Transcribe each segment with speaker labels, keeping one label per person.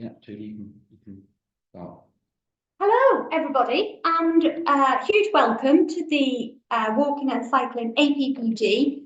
Speaker 1: Yeah, Julie, you can start.
Speaker 2: Hello, everybody, and huge welcome to the Walking and Cycling APPG.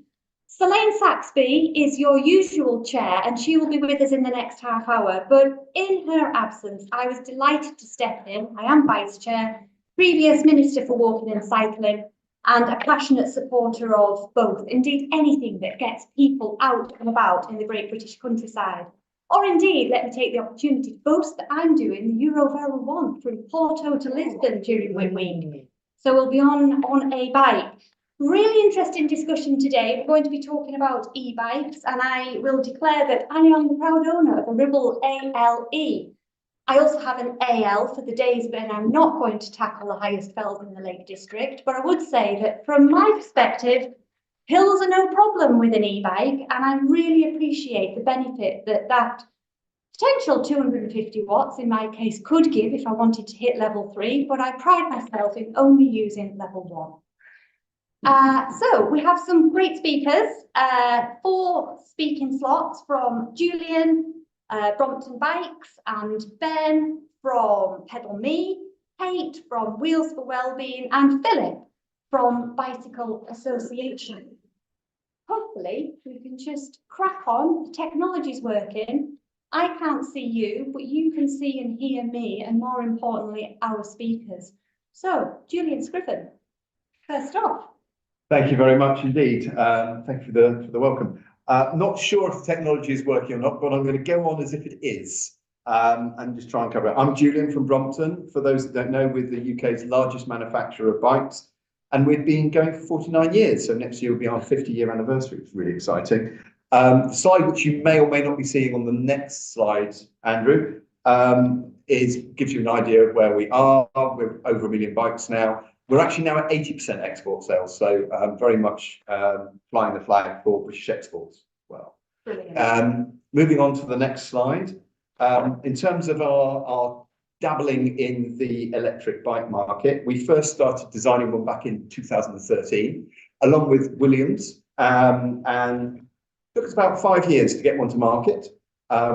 Speaker 2: Selene Saxby is your usual chair, and she will be with us in the next half hour. But in her absence, I was delighted to step in. I am vice chair, previous Minister for Walking and Cycling, and a passionate supporter of both, indeed anything that gets people out and about in the great British countryside. Or indeed, let me take the opportunity to boast that I'm doing the Eurovel 1 from Porto to Lisbon during Win Week. So we'll be on a bike. Really interesting discussion today. We're going to be talking about e-bikes, and I will declare that I am the proud owner of a Ribble ALE. I also have an AL for the days when I'm not going to tackle the highest fells in the Lake District, but I would say that from my perspective, hills are no problem with an e-bike, and I really appreciate the benefit that potential 250 watts in my case could give if I wanted to hit level 3, but I pride myself in only using level 1. So we have some great speakers, 4 speaking slots from Julian, Brompton Bikes, and Ben from Pedal Me, Kate from Wheels for Wellbeing, and Philip from Bicycle Association. Hopefully we can just crack on. The technology's working. I can't see you, but you can see and hear me, and more importantly, our speakers. So, Julian Scriven, first off.
Speaker 3: Thank you very much indeed. Thank you for the welcome. Not sure if the technology is working or not, but I'm going to go on as if it is and just try and cover it. I'm Julian from Brompton. For those that don't know, we're the UK's largest manufacturer of bikes. And we've been going for 49 years, so next year will be our 50-year anniversary. It's really exciting. The slide which you may or may not be seeing on the next slide, Andrew, gives you an idea of where we are. We're over 1 million bikes now. We're actually now at 80% export sales, so very much flying the flag for British exports as well. Moving on to the next slide. In terms of our dabbling in the electric bike market, we first started designing one back in 2013, along with Williams, and it took us about 5 years to get one to market.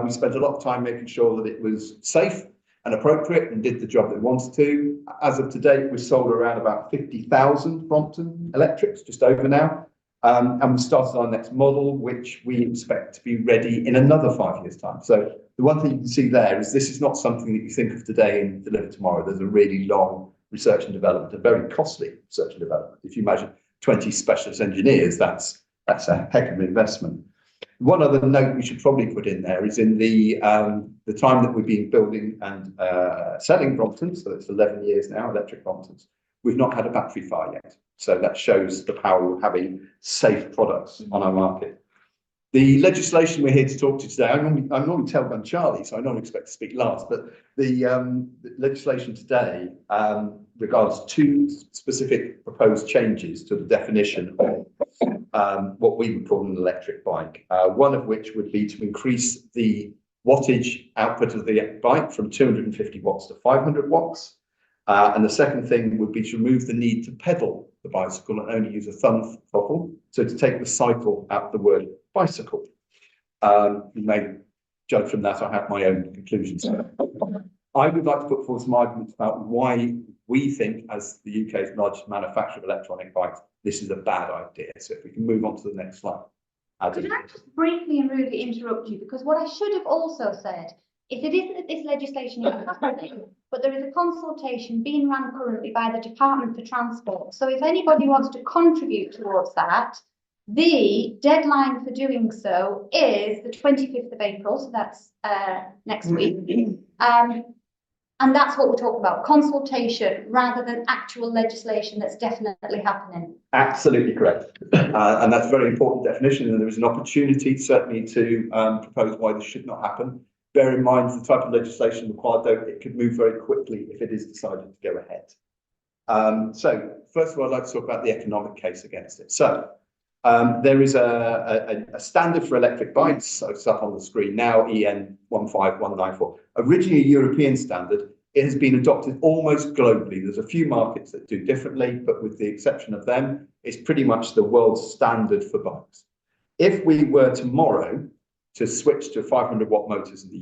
Speaker 3: We spent a lot of time making sure that it was safe and appropriate and did the job that we wanted to. As of today, we've sold around about 50,000 Brompton electrics, just over now. And we started our next model, which we expect to be ready in another 5 years' time. So the one thing you can see there is this is not something that you think of today and deliver tomorrow. There's a really long research and development, a very costly research and development. If you imagine 20 specialist engineers, that's a heck of an investment. One other note we should probably put in there is in the time that we've been building and selling Bromptons, so it's 11 years now, electric Bromptons, we've not had a battery fire yet. So that shows the power of having safe products on our market. The legislation we're here to talk to today, I'm normally Tailgun Charlie, so I don't expect to speak last, but the legislation today regards 2 specific proposed changes to the definition of what we would call an electric bike. One of which would be to increase the wattage output of the bike from 250 watts to 500 watts. And the second thing would be to remove the need to pedal the bicycle and only use a thumb throttle. So to take the cycle out of the word bicycle. You may judge from that, I have my own conclusions. I would like to put forward some arguments about why we think, as the UK's largest manufacturer of electronic bikes, this is a bad idea. So if we can move on to the next slide.
Speaker 2: Could I just briefly and rudely interrupt you? Because what I should have also said is it isn't that this legislation is happening, but there is a consultation being run currently by the Department for Transport. So if anybody wants to contribute towards that, the deadline for doing so is the 25th of April, so that's next week. And that's what we're talking about, consultation rather than actual legislation that's definitely happening.
Speaker 3: Absolutely correct. And that's a very important definition, and there is an opportunity certainly to propose why this should not happen. Bear in mind the type of legislation required, though, it could move very quickly if it is decided to go ahead. So first of all, I'd like to talk about the economic case against it. So there is a standard for electric bikes, so it's up on the screen now, EN 15194. Originally a European standard, it has been adopted almost globally. There's a few markets that do differently, but with the exception of them, it's pretty much the world standard for bikes. If we were tomorrow to switch to 500 watt motors in the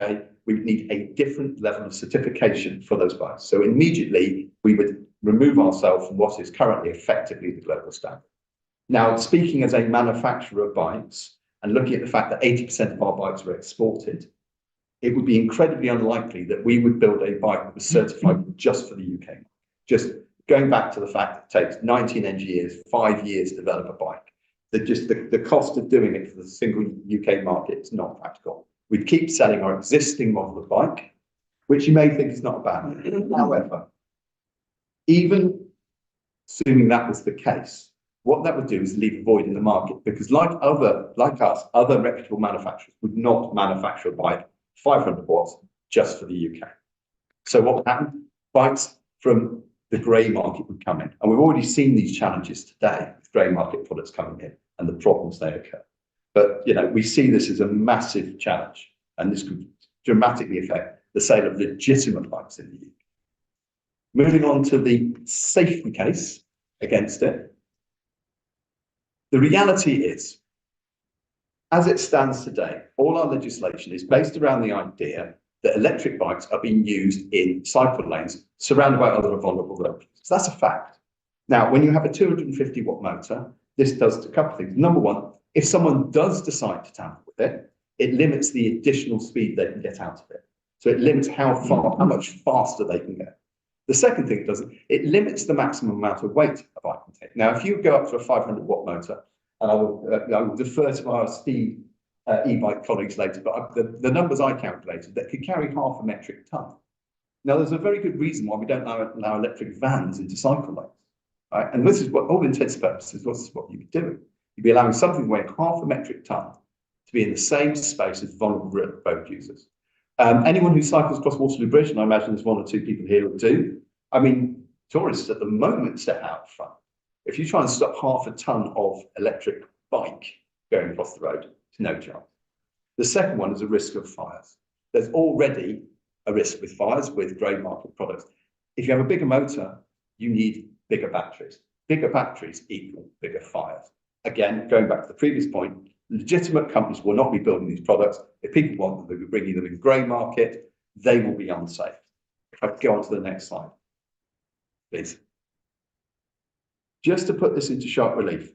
Speaker 3: Okay, we would need a different level of certification for those bikes. So immediately we would remove ourselves from what is currently effectively the global standard. Now, speaking as a manufacturer of bikes and looking at the fact that 80% of our bikes are exported, it would be incredibly unlikely that we would build a bike that was certified just for the UK. Just going back to the fact that it takes 19 engineers, 5 years to develop a bike. That just the cost of doing it for the single UK market is not practical. We'd keep selling our existing model of bike, which you may think is not bad. However, even assuming that was the case, what that would do is leave a void in the market, because like us, other reputable manufacturers would not manufacture a bike 500 watts just for the UK. So what would happen? Bikes from the grey market would come in. And we've already seen these challenges today with grey market products coming in and the problems they occur. But we see this as a massive challenge, and this could dramatically affect the sale of legitimate bikes in the UK. Moving on to the safety case against it. The reality is, as it stands today, all our legislation is based around the idea that electric bikes are being used in cycle lanes surrounded by other vulnerable roads. So that's a fact. Now, when you have a 250-watt motor, this does a couple of things. Number one, if someone does decide to tamper with it, it limits the additional speed they can get out of it. So it limits how much faster they can go. The second thing it does, it limits the maximum amount of weight a bike can take. Now, if you go up to a 500-watt motor, and I will defer to our speed e-bike colleagues later, but the numbers I calculated, that could carry half a metric ton. Now, there's a very good reason why we don't allow electric vans into cycle lanes, right? And this is what, all intents and purposes, this is what you'd be doing. You'd be allowing something weighing half a metric ton to be in the same space as vulnerable road users. Anyone who cycles across Waterloo Bridge, and I imagine there's 1 or 2 people here who do, I mean, tourists at the moment step out front. If you try and stop half a ton of electric bike going across the road, it's no chance. The second one is a risk of fires. There's already a risk with fires with grey market products. If you have a bigger motor, you need bigger batteries. Bigger batteries equal bigger fires. Again, going back to the previous point, legitimate companies will not be building these products. If people want them, they'll be bringing them in grey market, they will be unsafe. If I could go on to the next slide, please. Just to put this into sharp relief,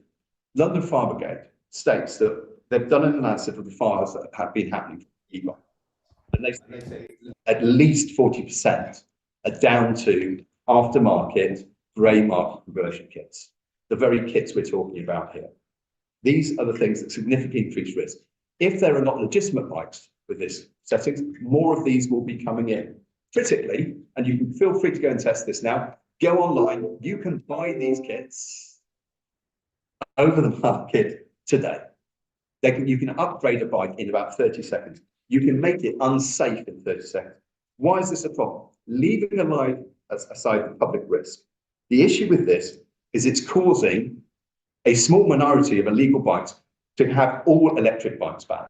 Speaker 3: London Fire Brigade states that they've done an analysis of the fires that have been happening for e-bike. And they say at least 40% are down to aftermarket, grey market conversion kits, the very kits we're talking about here. These are the things that significantly increase risk. If there are not legitimate bikes with this settings, more of these will be coming in. Critically, and you can feel free to go and test this now, go online, you can buy these kits over the market today. You can upgrade a bike in about 30 seconds. You can make it unsafe in 30 seconds. Why is this a problem? Leaving aside the public risk, the issue with this is it's causing a small minority of illegal bikes to have all electric bikes banned.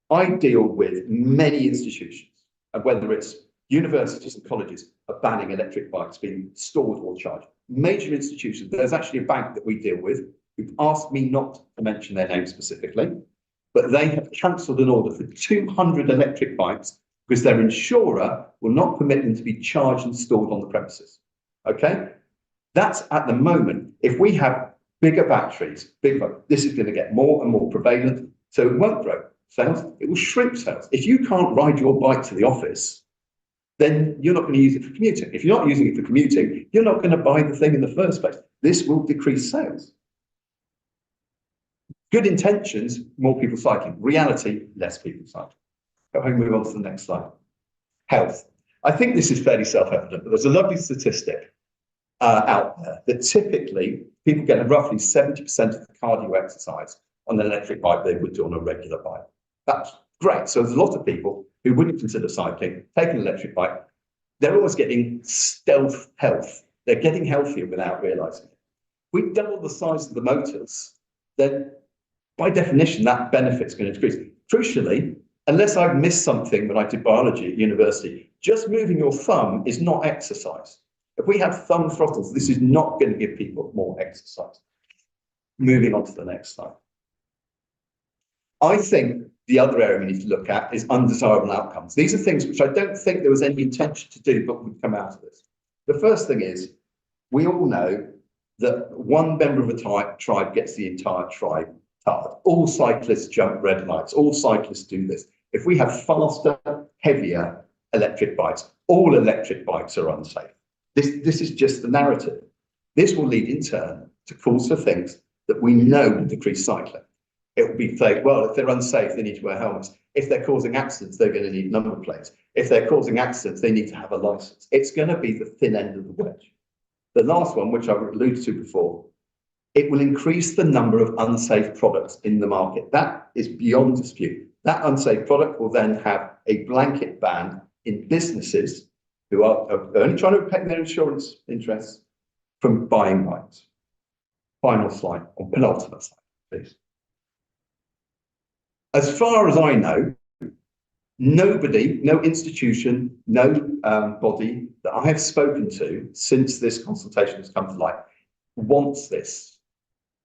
Speaker 3: I deal with many institutions, and whether it's universities and colleges are banning electric bikes being stored or charged. Major institutions, there's actually a bank that we deal with who've asked me not to mention their name specifically, but they have cancelled an order for 200 electric bikes because their insurer will not permit them to be charged and stored on the premises. Okay? That's at the moment. If we have bigger batteries, this is going to get more and more prevalent, so it won't grow sales, it will shrink sales. If you can't ride your bike to the office, then you're not going to use it for commuting. If you're not using it for commuting, you're not going to buy the thing in the first place. This will decrease sales. Good intentions, more people cycling. Reality, less people cycling. Go ahead and move on to the next slide. Health. I think this is fairly self-evident, but there's a lovely statistic out there that typically people get roughly 70% of the cardio exercise on an electric bike they would do on a regular bike. That's great. So there's a lot of people who wouldn't consider cycling, take an electric bike. They're always getting stealth health. They're getting healthier without realizing it. We double the size of the motors, then by definition, that benefit's going to decrease. Crucially, unless I've missed something when I did biology at university, just moving your thumb is not exercise. If we have thumb throttles, this is not going to give people more exercise. Moving on to the next slide. I think the other area we need to look at is undesirable outcomes. These are things which I don't think there was any intention to do, but would come out of this. The first thing is, we all know that one member of a tribe gets the entire tribe tarred. All cyclists jump red lights. All cyclists do this. If we have faster, heavier electric bikes, all electric bikes are unsafe. This is just the narrative. This will lead in turn to calls for things that we know will decrease cycling. It will be like, well, if they're unsafe, they need to wear helmets. If they're causing accidents, they're going to need number plates. If they're causing accidents, they need to have a license. It's going to be the thin end of the wedge. The last one, which I've alluded to before, it will increase the number of unsafe products in the market. That is beyond dispute. That unsafe product will then have a blanket ban in businesses who are only trying to protect their insurance interests from buying bikes. Final slide, or penultimate slide, please. As far as I know, nobody, no institution, no body that I have spoken to since this consultation has come to light wants this.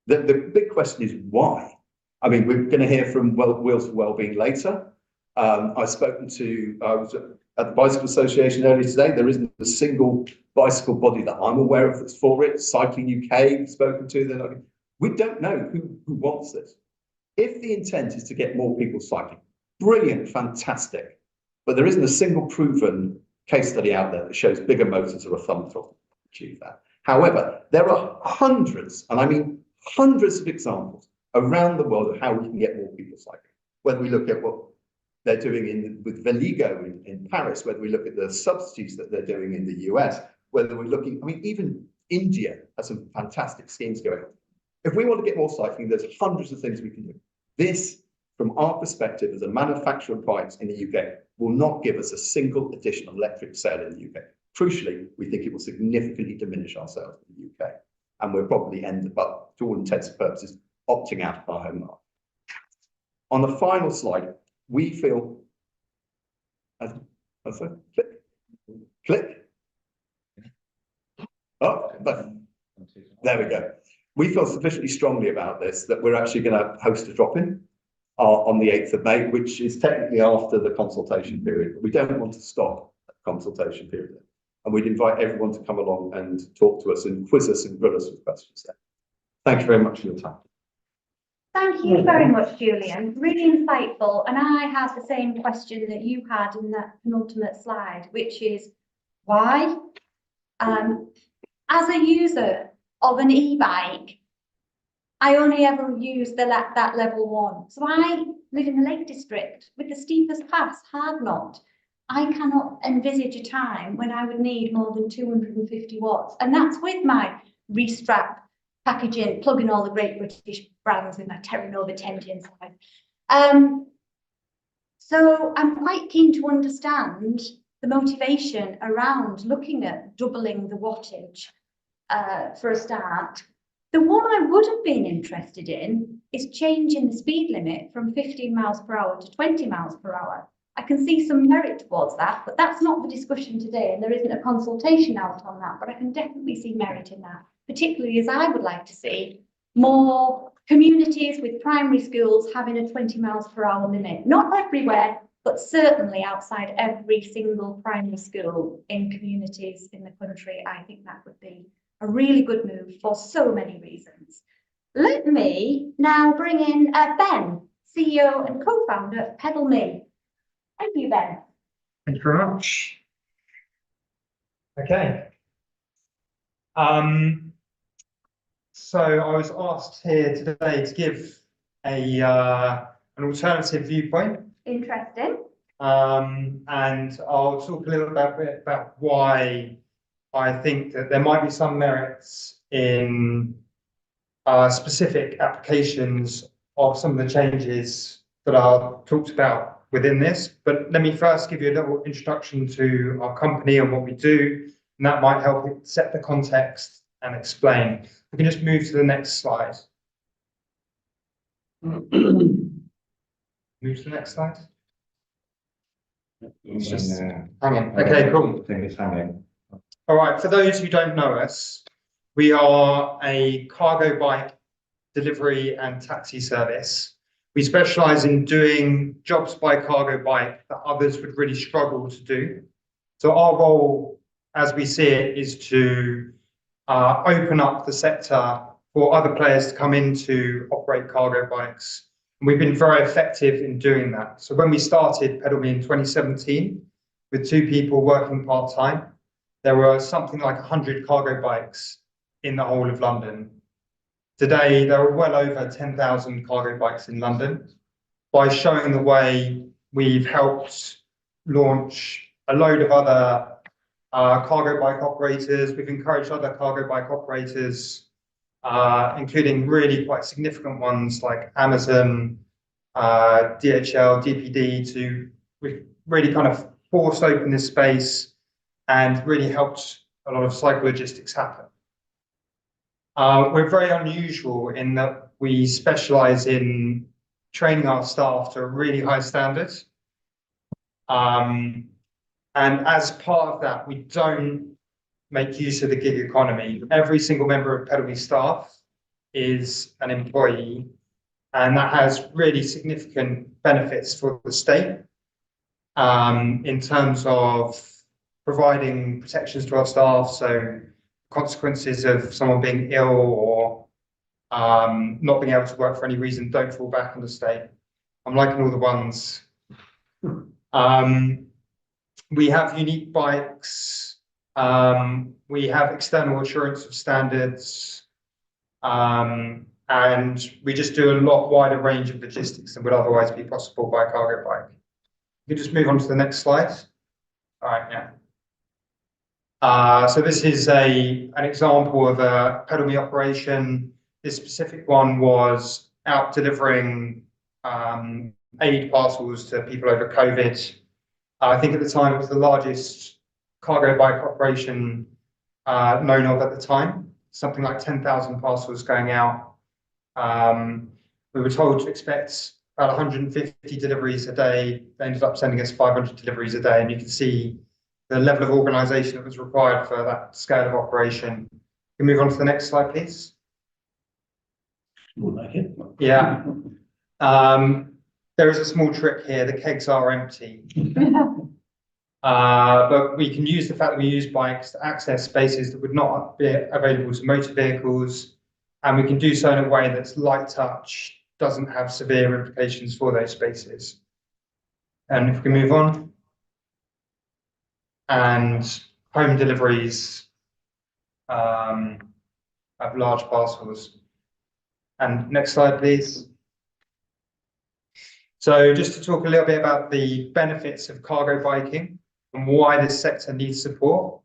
Speaker 3: The big question is why? I mean, we're going to hear from Wheels for Wellbeing later. I was at the Bicycle Association earlier today. There isn't a single bicycle body that I'm aware of that's for it. Cycling UK, spoken to, they're like, we don't know who wants this. If the intent is to get more people cycling, brilliant, fantastic. But there isn't a single proven case study out there that shows bigger motors or a thumb throttle to achieve that. However, there are hundreds, and I mean hundreds of examples around the world of how we can get more people cycling. Whether we look at what they're doing with Veligo in Paris, whether we look at the substitutes that they're doing in the US, whether we're looking, I mean, even India has some fantastic schemes going on. If we want to get more cycling, there's hundreds of things we can do. This, from our perspective as a manufacturer of bikes in the UK, will not give us a single additional electric sale in the UK. Crucially, we think it will significantly diminish our sales in the UK. And we'll probably end up, to all intents and purposes, opting out of our home market. On the final slide, we feel, click. Oh, there we go. We feel sufficiently strongly about this that we're actually going to host a drop-in on the 8th of May, which is technically after the consultation period. But we don't want to stop the consultation period. And we'd invite everyone to come along and talk to us and quiz us and grill us with questions there. Thank you very much for your time.
Speaker 2: Thank you very much, Julian. Really insightful. And I have the same question that you had in that penultimate slide, which is why? As a user of an e-bike, I only ever use that level 1. So I live in the Lake District with the steepest pass, hard not. I cannot envisage a time when I would need more than 250 watts. And that's with my Restrap packaging, plugging all the great British brands with my Terra Nova 10G inside. So I'm quite keen to understand the motivation around looking at doubling the wattage for a start. The one I would have been interested in is changing the speed limit from 15 miles per hour to 20 miles per hour. I can see some merit towards that, but that's not the discussion today, and there isn't a consultation out on that, but I can definitely see merit in that, particularly as I would like to see more communities with primary schools having a 20 miles per hour limit. Not everywhere, but certainly outside every single primary school in communities in the country. I think that would be a really good move for so many reasons. Let me now bring in Ben, CEO and co-founder of Pedal Me. Thank you, Ben.
Speaker 4: Thank you very much. Okay. So I was asked here today to give an alternative viewpoint.
Speaker 2: Interesting.
Speaker 4: And I'll talk a little bit about why I think that there might be some merits in specific applications of some of the changes that are talked about within this. But let me first give you a little introduction to our company and what we do, and that might help it set the context and explain. We can just move to the next slide. Move to the next slide. It's just hanging. Okay, cool.
Speaker 1: I think it's hanging.
Speaker 4: All right, for those who don't know us, we are a cargo bike delivery and taxi service. We specialize in doing jobs by cargo bike that others would really struggle to do. So our role, as we see it, is to open up the sector for other players to come in to operate cargo bikes. And we've been very effective in doing that. So when we started PedalMe in 2017, with 2 people working part-time, there were something like 100 cargo bikes in the whole of London. Today, there are well over 10,000 cargo bikes in London. By showing the way, we've helped launch a load of other cargo bike operators. We've encouraged other cargo bike operators, including really quite significant ones like Amazon, DHL, DPD, to really kind of forced open this space and really helped a lot of psychologistics happen. We're very unusual in that we specialize in training our staff to a really high standard. And as part of that, we don't make use of the gig economy. Every single member of PedalMe staff is an employee, and that has really significant benefits for the state in terms of providing protections to our staff. So consequences of someone being ill or not being able to work for any reason don't fall back on the state. I'm liking all the ones. We have unique bikes. We have external assurance of standards. And we just do a lot wider range of logistics than would otherwise be possible by a cargo bike. You can just move on to the next slide. All right, yeah. So this is an example of a PedalMe operation. This specific one was out delivering aid parcels to people over COVID. I think at the time it was the largest cargo bike operation known of at the time, something like 10,000 parcels going out. We were told to expect about 150 deliveries a day. They ended up sending us 500 deliveries a day, and you can see the level of organisation that was required for that scale of operation. Can we move on to the next slide, please?
Speaker 1: Would like it.
Speaker 4: Yeah. There is a small trick here. The kegs are empty. But we can use the fact that we use bikes to access spaces that would not be available to motor vehicles. And we can do so in a way that's light touch, doesn't have severe implications for those spaces. And if we can move on. And home deliveries of large parcels. And next slide, please. So just to talk a little bit about the benefits of cargo biking and why this sector needs support.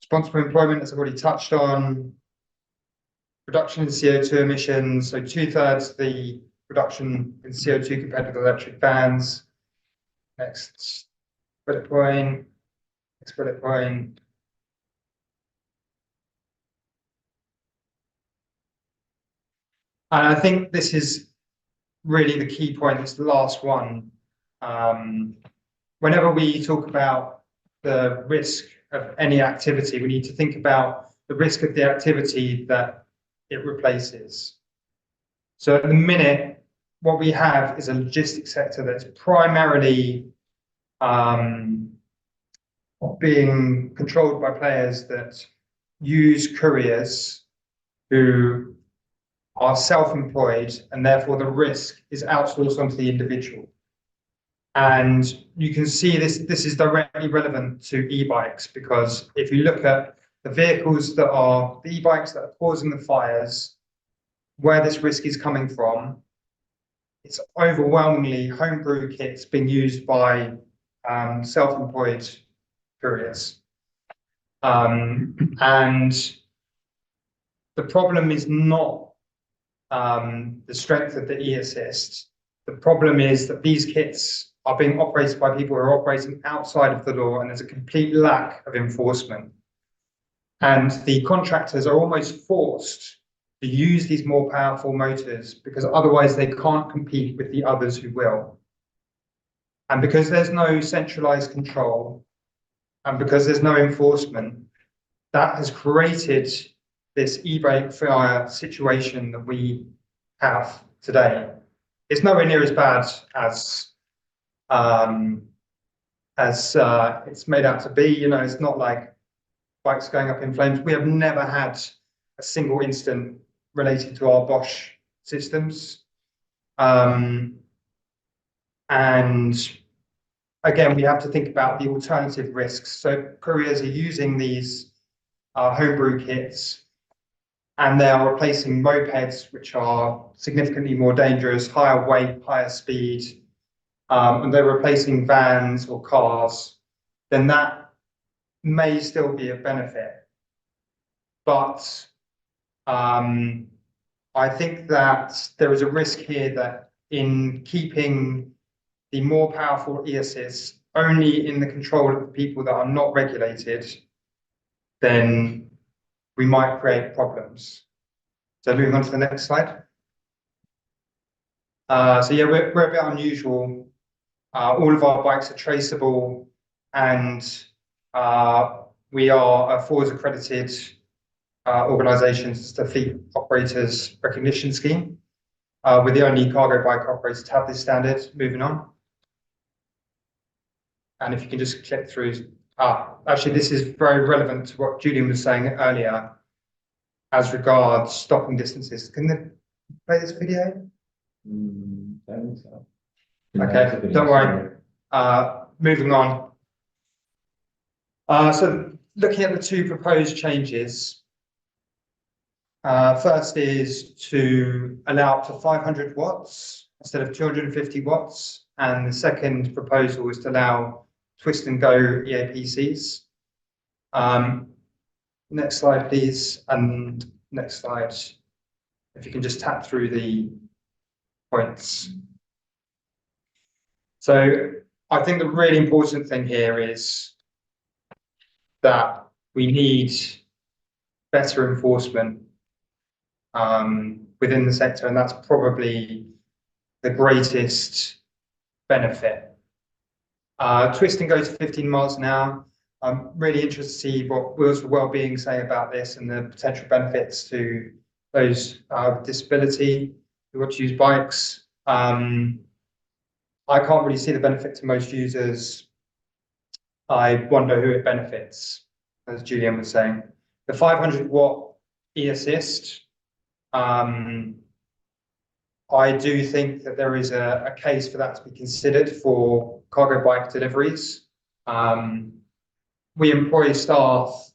Speaker 4: Responsible employment, as I've already touched on. Reduction in CO2 emissions, so 2/3 the reduction in CO2 compared with electric vans. Next bullet point, next bullet point. And I think this is really the key point, it's the last one. Whenever we talk about the risk of any activity, we need to think about the risk of the activity that it replaces. So at the minute, what we have is a logistics sector that's primarily being controlled by players that use couriers who are self-employed, and therefore the risk is outsourced onto the individual. And you can see this is directly relevant to e-bikes, because if you look at the vehicles that are the e-bikes that are causing the fires, where this risk is coming from, it's overwhelmingly homebrew kits being used by self-employed couriers. And the problem is not the strength of the e-assist. The problem is that these kits are being operated by people who are operating outside of the law, and there's a complete lack of enforcement. And the contractors are almost forced to use these more powerful motors because otherwise they can't compete with the others who will. And because there's no centralized control and because there's no enforcement, that has created this e-brake fire situation that we have today. It's nowhere near as bad as it's made out to be. You know, it's not like bikes going up in flames. We have never had a single incident related to our Bosch systems. And again, we have to think about the alternative risks. So couriers are using these homebrew kits, and they are replacing mopeds, which are significantly more dangerous, higher weight, higher speed, and they're replacing vans or cars, then that may still be a benefit. But I think that there is a risk here that in keeping the more powerful e-assist only in the control of the people that are not regulated, then we might create problems. So moving on to the next slide. So yeah, we're a bit unusual. All of our bikes are traceable, and we are a FORS accredited organisation, the Fleet Operators Recognition Scheme. We're the only cargo bike operator to have this standard. Moving on. And if you can just click through. Actually, this is very relevant to what Julian was saying earlier as regards stopping distances. Can they play this video?
Speaker 1: Don't think so.
Speaker 4: Okay, don't worry. Moving on. So looking at the two proposed changes, first is to allow up to 500 watts instead of 250 watts. And the second proposal is to allow twist and go EAPCs. Next slide, please. And next slide. If you can just tap through the points. So I think the really important thing here is that we need better enforcement within the sector, and that's probably the greatest benefit. Twist and go to 15 miles an hour. I'm really interested to see what Wheels for Wellbeing say about this and the potential benefits to those with disability who want to use bikes. I can't really see the benefit to most users. I wonder who it benefits, as Julian was saying. The 500 watt e-assist, I do think that there is a case for that to be considered for cargo bike deliveries. We employ staff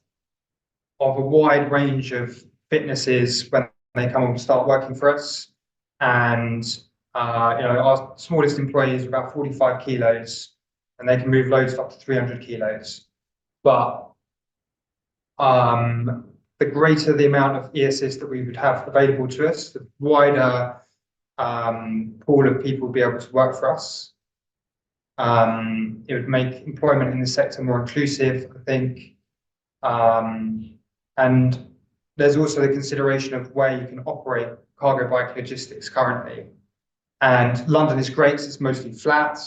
Speaker 4: of a wide range of fitnesses when they come and start working for us. And you know, our smallest employee is about 45 kilos, and they can move loads up to 300 kilos. But the greater the amount of e-assist that we would have available to us, the wider pool of people would be able to work for us. It would make employment in the sector more inclusive, I think. And there's also the consideration of where you can operate cargo bike logistics currently. And London is great, it's mostly flat,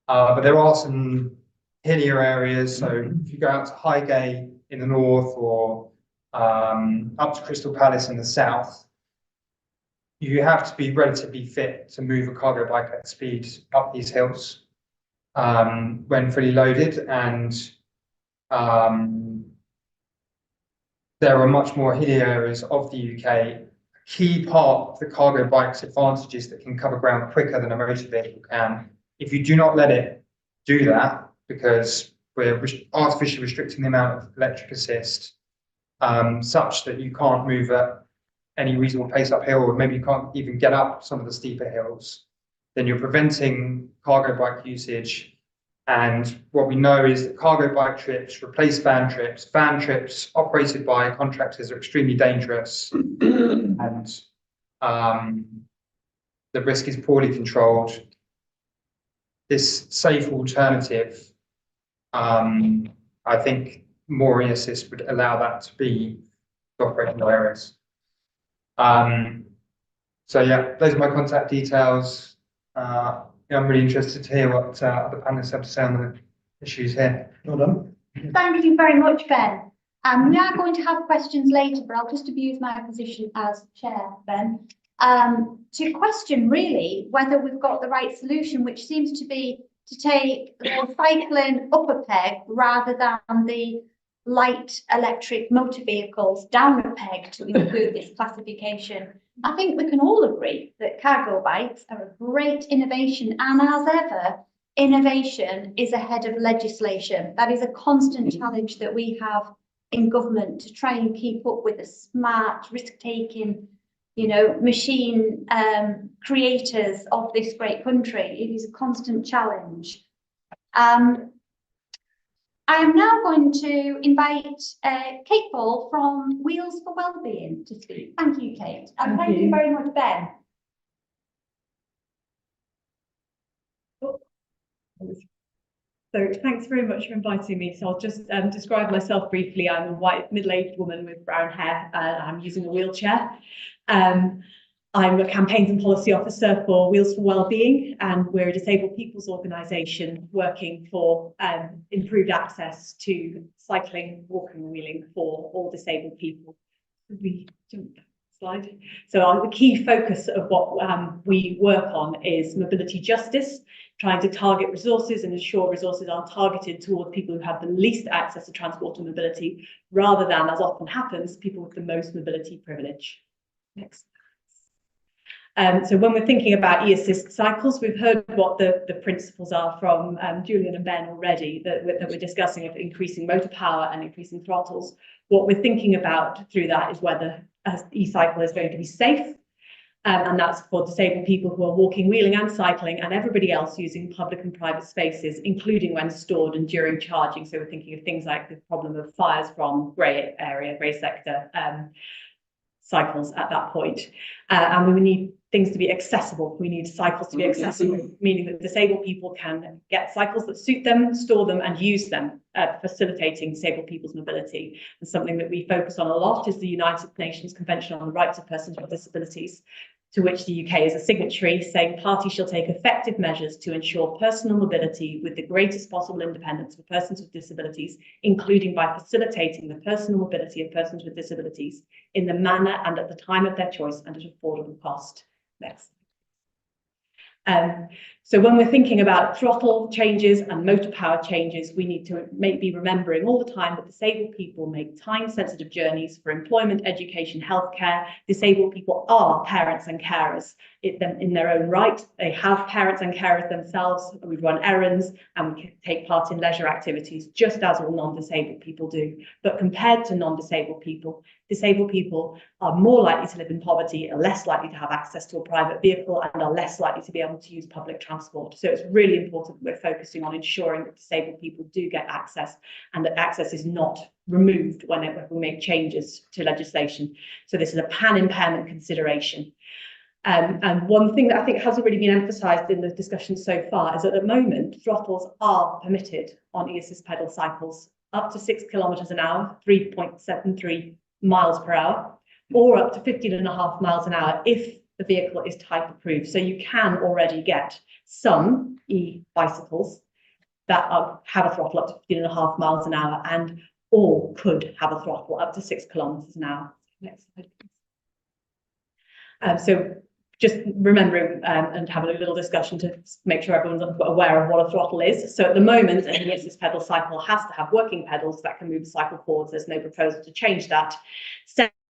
Speaker 4: but there are some hillier areas. So if you go out to Highgate in the north or up to Crystal Palace in the south, you have to be relatively fit to move a cargo bike at speed up these hills when fully loaded. And there are much more hilly areas of the UK. Key part of the cargo bike's advantage is that it can cover ground quicker than a motor vehicle can. If you do not let it do that, because we're artificially restricting the amount of electric assist, such that you can't move at any reasonable pace uphill, or maybe you can't even get up some of the steeper hills, then you're preventing cargo bike usage. And what we know is that cargo bike trips replace van trips. Van trips operated by contractors are extremely dangerous, and the risk is poorly controlled. This safe alternative, I think more e-assist would allow that to be operating areas. So yeah, those are my contact details. I'm really interested to hear what other panelists have to say on the issues here.
Speaker 1: Well done.
Speaker 2: Thank you very much, Ben. We are going to have questions later, but I'll just abuse my position as chair then. To question really whether we've got the right solution, which seems to be to take the cycling up a peg rather than the light electric motor vehicles down a peg to include this classification. I think we can all agree that cargo bikes are a great innovation, and as ever, innovation is ahead of legislation. That is a constant challenge that we have in government, to try and keep up with the smart, risk-taking, machine creators of this great country. It is a constant challenge. I am now going to invite Kate Ball from Wheels for Wellbeing to speak. Thank you, Kate. And thank you very much, Ben.
Speaker 5: So thanks very much for inviting me. So I'll just describe myself briefly. I'm a white middle-aged woman with brown hair, and I'm using a wheelchair. I'm a campaigns and policy officer for Wheels for Wellbeing, and we're a disabled people's organisation working for improved access to cycling, walking and wheeling for all disabled people. Could we jump slide? So the key focus of what we work on is mobility justice, trying to target resources and ensure resources are targeted toward people who have the least access to transport and mobility, rather than, as often happens, people with the most mobility privilege. Next. So when we're thinking about e-assist cycles, we've heard what the principles are from Julian and Ben already, that we're discussing of increasing motor power and increasing throttles. What we're thinking about through that is whether an e-cycle is going to be safe, and that's for disabled people who are walking, wheeling and cycling, and everybody else using public and private spaces, including when stored and during charging. So we're thinking of things like the problem of fires from grey sector cycles at that point. And we need things to be accessible. We need cycles to be accessible, meaning that disabled people can get cycles that suit them, store them and use them, facilitating disabled people's mobility. And something that we focus on a lot is the United Nations Convention on the Rights of Persons with Disabilities, to which the UK is a signatory, saying parties shall take effective measures to ensure personal mobility with the greatest possible independence for persons with disabilities, including by facilitating the personal mobility of persons with disabilities in the manner and at the time of their choice and at affordable cost. Next. So when we're thinking about throttle changes and motor power changes, we need to be remembering all the time that disabled people make time-sensitive journeys for employment, education, healthcare. Disabled people are parents and carers in their own right. They have parents and carers themselves. We run errands and we can take part in leisure activities, just as all non-disabled people do. But compared to non-disabled people, disabled people are more likely to live in poverty, are less likely to have access to a private vehicle, and are less likely to be able to use public transport. So it's really important that we're focusing on ensuring that disabled people do get access, and that access is not removed when we make changes to legislation. So this is a pan-impairment consideration. And one thing that I think has already been emphasised in the discussion so far is that at the moment, throttles are permitted on e-assist pedal cycles up to 6 kilometres an hour, 3.73 miles per hour, or up to 15.5 miles an hour if the vehicle is type approved. So you can already get some e-bicycles that have a throttle up to 15.5 miles an hour, and all could have a throttle up to 6 kilometres an hour. Next slide, please. So just remembering and having a little discussion to make sure everyone's aware of what a throttle is. So at the moment, an e-assist pedal cycle has to have working pedals that can move the cycle forwards. There's no proposal to change that.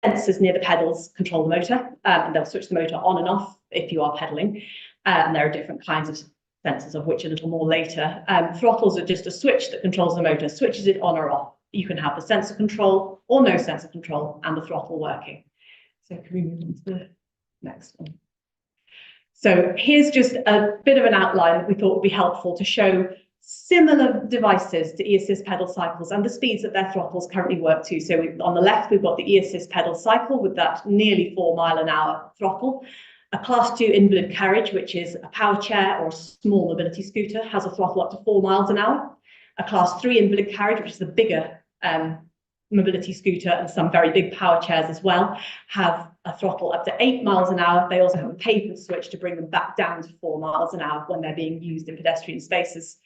Speaker 5: Sensors near the pedals control the motor, and they'll switch the motor on and off if you are pedaling. And there are different kinds of sensors, of which a little more later. Throttles are just a switch that controls the motor, switches it on or off. You can have the sensor control or no sensor control and the throttle working. So can we move on to the next one? So here's just a bit of an outline that we thought would be helpful to show similar devices to e-assist pedal cycles and the speeds that their throttles currently work to. So on the left, we've got the e-assist pedal cycle with that nearly 4 mile an hour throttle. A class 2 invalid carriage, which is a power chair or a small mobility scooter, has a throttle up to 4 miles an hour. A class 3 invalid carriage, which is the bigger mobility scooter, and some very big power chairs as well, have a throttle up to 8 miles an hour. They also have a pavement switch to bring them back down to 4 miles an hour when they're being used in pedestrian spaces.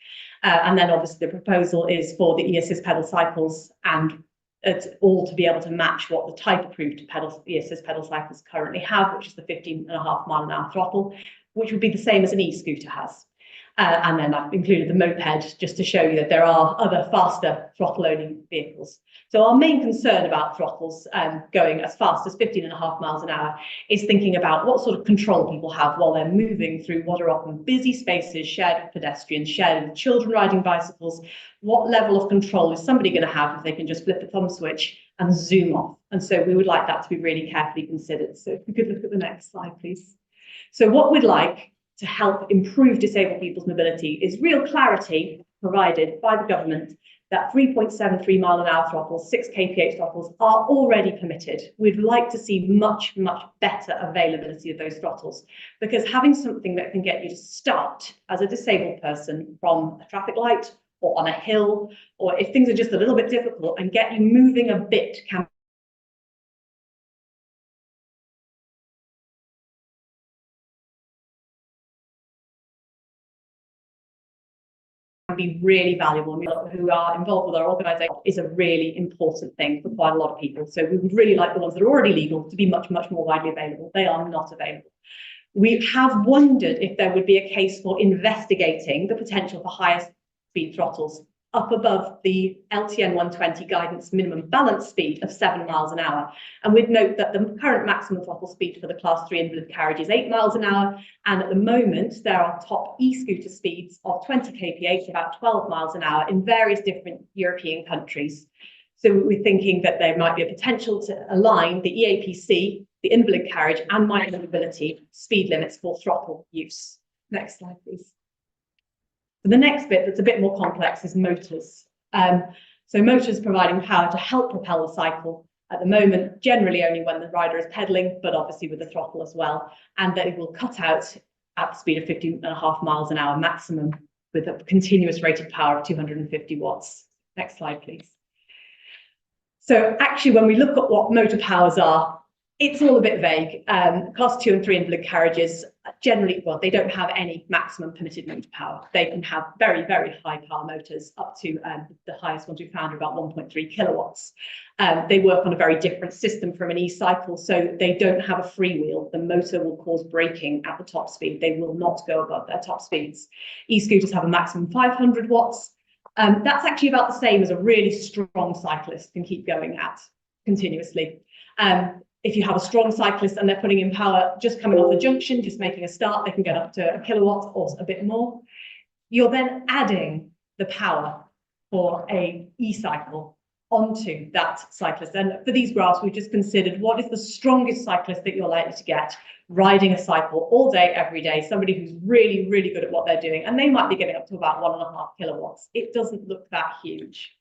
Speaker 5: And then obviously the proposal is for the e-assist pedal cycles and it's all to be able to match what the type approved ESS pedal cycles currently have, which is the 15.5 mile an hour throttle, which would be the same as an e-scooter has. And then I've included the moped just to show you that there are other faster throttle-only vehicles. So our main concern about throttles going as fast as 15.5 miles an hour is thinking about what sort of control people have while they're moving through what are often busy spaces, shared with pedestrians, shared with children riding bicycles. What level of control is somebody going to have if they can just flip the thumb switch and zoom off? And so we would like that to be really carefully considered. So if we could look at the next slide, please. So what we'd like to help improve disabled people's mobility is real clarity provided by the government that 3.73 mile an hour throttles, 6 kph throttles are already permitted. We'd like to see much, much better availability of those throttles, because having something that can get you to start as a disabled person from a traffic light or on a hill, or if things are just a little bit difficult, and get you moving a bit can be really valuable. Who are involved with our organisation is a really important thing for quite a lot of people. So we would really like the ones that are already legal to be much, much more widely available. They are not available. We have wondered if there would be a case for investigating the potential for higher speed throttles up above the LTN 120 guidance minimum balance speed of 7 miles an hour. And we'd note that the current maximum throttle speed for the class 3 invalid carriage is 8 miles an hour. And at the moment, there are top e-scooter speeds of 20 kph, about 12 miles an hour in various different European countries. So we're thinking that there might be a potential to align the EAPC, the invalid carriage and micromobility speed limits for throttle use. Next slide, please. The next bit that's a bit more complex is motors. So motors providing power to help propel the cycle at the moment, generally only when the rider is pedaling, but obviously with the throttle as well. And that it will cut out at the speed of 15.5 miles an hour maximum with a continuous rated power of 250 watts. Next slide, please. So actually, when we look at what motor powers are, it's all a bit vague. Class 2 and 3 invalid carriages generally, well, they don't have any maximum permitted motor power. They can have very, very high power motors up to the highest ones we found are about 1.3 kilowatts. They work on a very different system from an e-cycle, so they don't have a freewheel. The motor will cause braking at the top speed. They will not go above their top speeds. E-scooters have a maximum 500 watts. That's actually about the same as a really strong cyclist can keep going at continuously. If you have a strong cyclist and they're putting in power just coming off the junction, just making a start, they can get up to 1 kilowatt or a bit more. You're then adding the power for a e-cycle onto that cyclist. And for these graphs, we've just considered what is the strongest cyclist that you're likely to get riding a cycle all day, every day, somebody who's really, really good at what they're doing. And they might be getting up to about 1.5 kilowatts. It doesn't look that huge.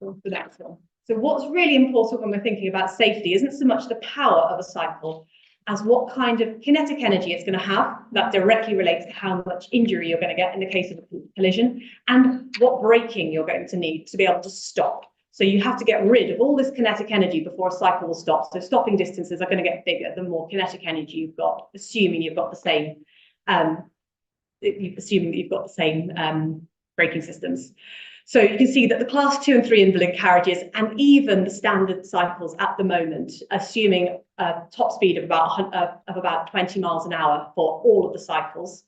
Speaker 5: The next one. So what's really important when we're thinking about safety isn't so much the power of a cycle as what kind of kinetic energy it's going to have that directly relates to how much injury you're going to get in the case of a collision, and what braking you're going to need to be able to stop. So you have to get rid of all this kinetic energy before a cycle will stop. So stopping distances are going to get bigger the more kinetic energy you've got, assuming you've got the same braking systems. So you can see that the class 2 and 3 invalid carriages and even the standard cycles at the moment, assuming a top speed of about 20 miles an hour for all of the cycles,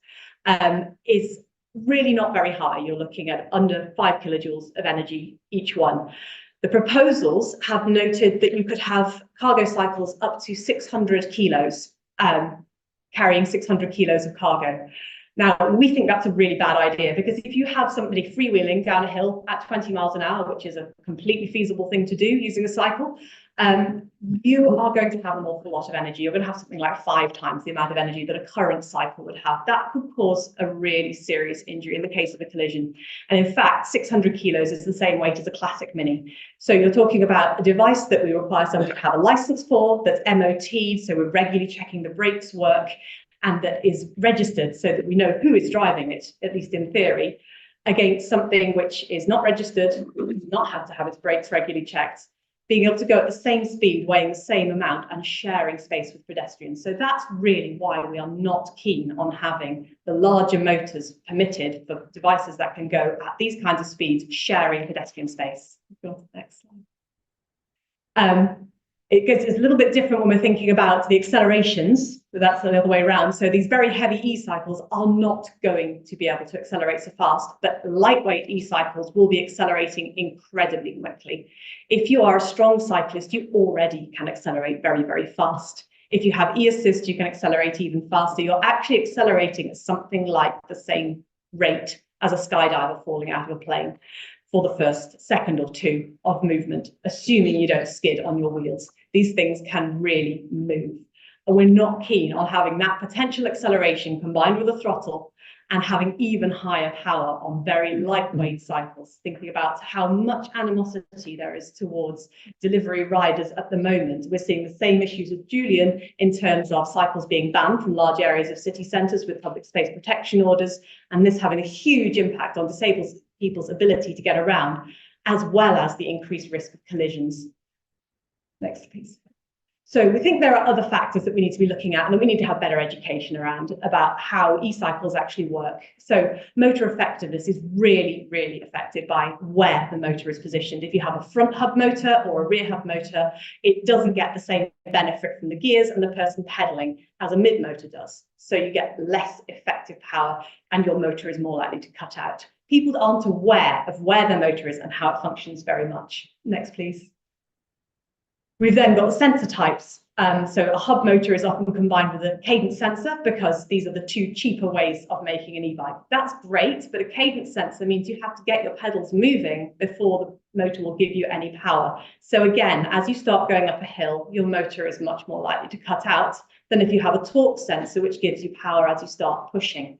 Speaker 5: is really not very high. You're looking at under 5 kilojoules of energy each one. The proposals have noted that you could have cargo cycles up to 600 kilos, carrying 600 kilos of cargo. Now, we think that's a really bad idea, because if you have somebody freewheeling down a hill at 20 miles an hour, which is a completely feasible thing to do using a cycle, you are going to have an awful lot of energy. You're going to have something like 5 times the amount of energy that a current cycle would have. That could cause a really serious injury in the case of a collision. And in fact, 600 kilos is the same weight as a classic Mini. So you're talking about a device that we require somebody to have a license for, that's MOT'd, so we're regularly checking the brakes work, and that is registered so that we know who is driving it, at least in theory, against something which is not registered, does not have to have its brakes regularly checked, being able to go at the same speed, weighing the same amount, and sharing space with pedestrians. So that's really why we are not keen on having the larger motors permitted for devices that can go at these kinds of speeds, sharing pedestrian space. Go on to the next slide. It's a little bit different when we're thinking about the accelerations, but that's the other way around. So these very heavy e-cycles are not going to be able to accelerate so fast, but lightweight e-cycles will be accelerating incredibly quickly. If you are a strong cyclist, you already can accelerate very, very fast. If you have e-assist, you can accelerate even faster. You're actually accelerating at something like the same rate as a skydiver falling out of a plane for the first second or two of movement, assuming you don't skid on your wheels. These things can really move. And we're not keen on having that potential acceleration combined with a throttle and having even higher power on very lightweight cycles, thinking about how much animosity there is towards delivery riders at the moment. We're seeing the same issues as Julian in terms of cycles being banned from large areas of city centres with public space protection orders, and this having a huge impact on disabled people's ability to get around, as well as the increased risk of collisions. Next, please. So we think there are other factors that we need to be looking at and that we need to have better education around about how e-cycles actually work. So motor effectiveness is really, really affected by where the motor is positioned. If you have a front hub motor or a rear hub motor, it doesn't get the same benefit from the gears and the person pedaling as a mid motor does. So you get less effective power and your motor is more likely to cut out. People aren't aware of where their motor is and how it functions very much. Next, please. We've then got the sensor types. So a hub motor is often combined with a cadence sensor because these are the two cheaper ways of making an e-bike. That's great, but a cadence sensor means you have to get your pedals moving before the motor will give you any power. So again, as you start going up a hill, your motor is much more likely to cut out than if you have a torque sensor, which gives you power as you start pushing.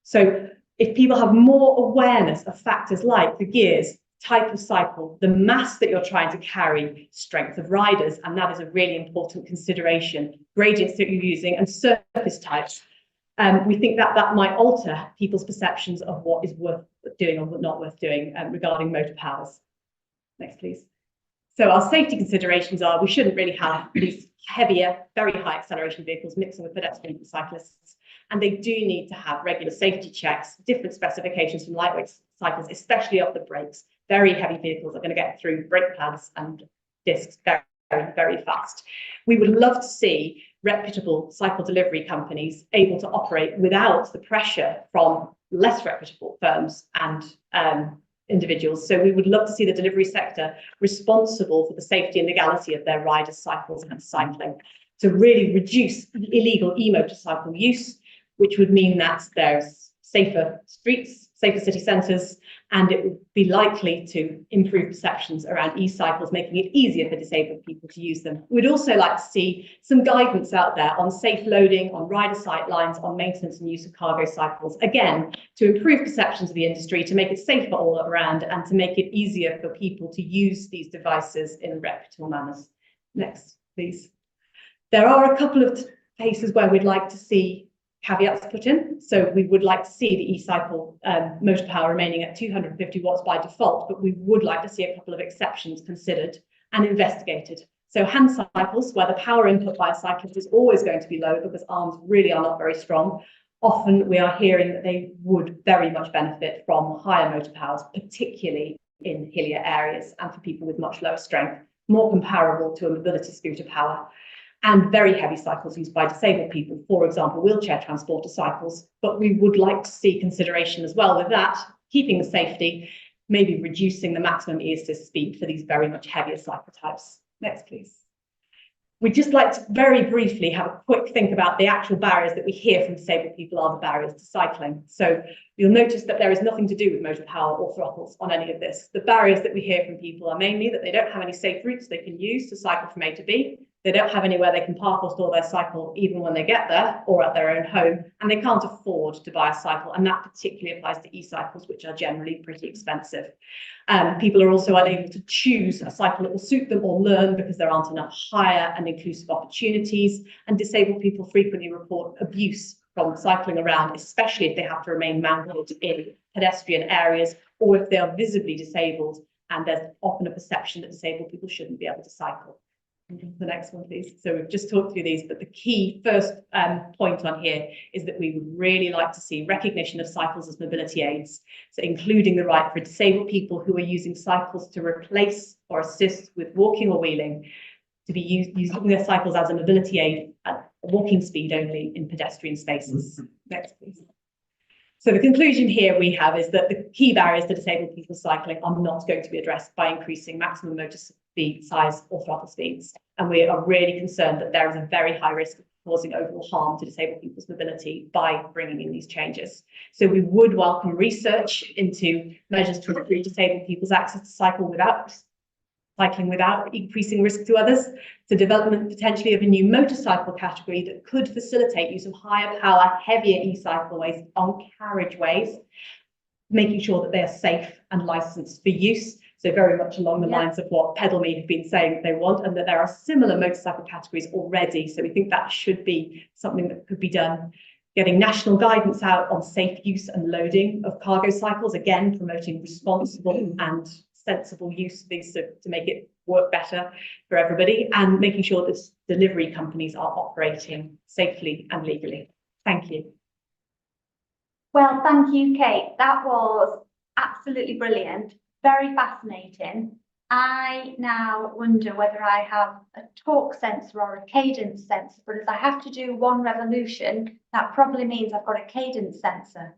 Speaker 5: So if people have more awareness of factors like the gears, type of cycle, the mass that you're trying to carry, strength of riders, and that is a really important consideration, gradients that you're using and surface types. We think that that might alter people's perceptions of what is worth doing or not worth doing regarding motor powers. Next, please. So our safety considerations are we shouldn't really have these heavier, very high acceleration vehicles mixing with pedestrians and cyclists. And they do need to have regular safety checks, different specifications from lightweight cycles, especially of the brakes. Very heavy vehicles are going to get through brake pads and discs very, very, very fast. We would love to see reputable cycle delivery companies able to operate without the pressure from less reputable firms and individuals. So we would love to see the delivery sector responsible for the safety and legality of their riders, cycles and cycling to really reduce illegal e-motorcycle use, which would mean that there's safer streets, safer city centres, and it would be likely to improve perceptions around e-cycles, making it easier for disabled people to use them. We'd also like to see some guidance out there on safe loading, on rider sight lines, on maintenance and use of cargo cycles, again, to improve perceptions of the industry, to make it safer all around, and to make it easier for people to use these devices in reputable manners. Next, please. There are a couple of cases where we'd like to see caveats put in. So we would like to see the e-cycle motor power remaining at 250 watts by default, but we would like to see a couple of exceptions considered and investigated. So hand cycles, where the power input by a cyclist is always going to be low because arms really are not very strong. Often we are hearing that they would very much benefit from higher motor powers, particularly in hillier areas and for people with much lower strength, more comparable to a mobility scooter power. And very heavy cycles used by disabled people, for example, wheelchair transporter cycles. But we would like to see consideration as well with that, keeping the safety, maybe reducing the maximum e-assist speed for these very much heavier cycle types. Next, please. We'd just like to very briefly have a quick think about the actual barriers that we hear from disabled people are the barriers to cycling. So you'll notice that there is nothing to do with motor power or throttles on any of this. The barriers that we hear from people are mainly that they don't have any safe routes they can use to cycle from A to B. They don't have anywhere they can park or store their cycle even when they get there or at their own home, and they can't afford to buy a cycle, and that particularly applies to e-cycles, which are generally pretty expensive. People are also unable to choose a cycle that will suit them or learn because there aren't enough hire and inclusive opportunities, and disabled people frequently report abuse from cycling around, especially if they have to remain mounted in pedestrian areas or if they are visibly disabled, and there's often a perception that disabled people shouldn't be able to cycle. The next one, please. So we've just talked through these, but the key first point on here is that we would really like to see recognition of cycles as mobility aids. So including the right for disabled people who are using cycles to replace or assist with walking or wheeling to be using their cycles as a mobility aid at walking speed only in pedestrian spaces. Next, please. So the conclusion here we have is that the key barriers to disabled people cycling are not going to be addressed by increasing maximum motor speed size or throttle speeds. And we are really concerned that there is a very high risk of causing overall harm to disabled people's mobility by bringing in these changes. So we would welcome research into measures to improve disabled people's access to cycling without increasing risk to others, to development potentially of a new motorcycle category that could facilitate use of higher power, heavier e-cycleways on carriageways, making sure that they are safe and licensed for use. So very much along the lines of what PedalMe have been saying they want, and that there are similar motorcycle categories already. So we think that should be something that could be done. Getting national guidance out on safe use and loading of cargo cycles, again, promoting responsible and sensible use of these to make it work better for everybody, and making sure that delivery companies are operating safely and legally. Thank you.
Speaker 2: Well, thank you, Kate. That was absolutely brilliant, very fascinating. I now wonder whether I have a torque sensor or a cadence sensor, but as I have to do one revolution, that probably means I've got a cadence sensor.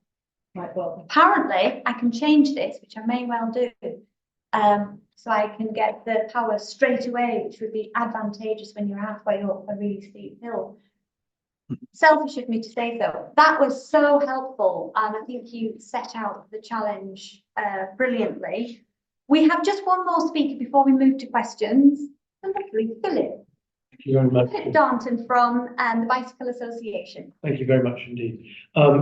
Speaker 5: Right, well,
Speaker 2: Apparently, I can change this, which I may well do. So I can get the power straight away, which would be advantageous when you're halfway up a really steep hill. Selfish of me to say so. That was so helpful, and I think you set out the challenge brilliantly. We have just one more speaker before we move to questions. Lovely, Philip.
Speaker 1: Thank you very much.
Speaker 2: Philip Darnton from the Bicycle Association.
Speaker 1: Thank you very much indeed.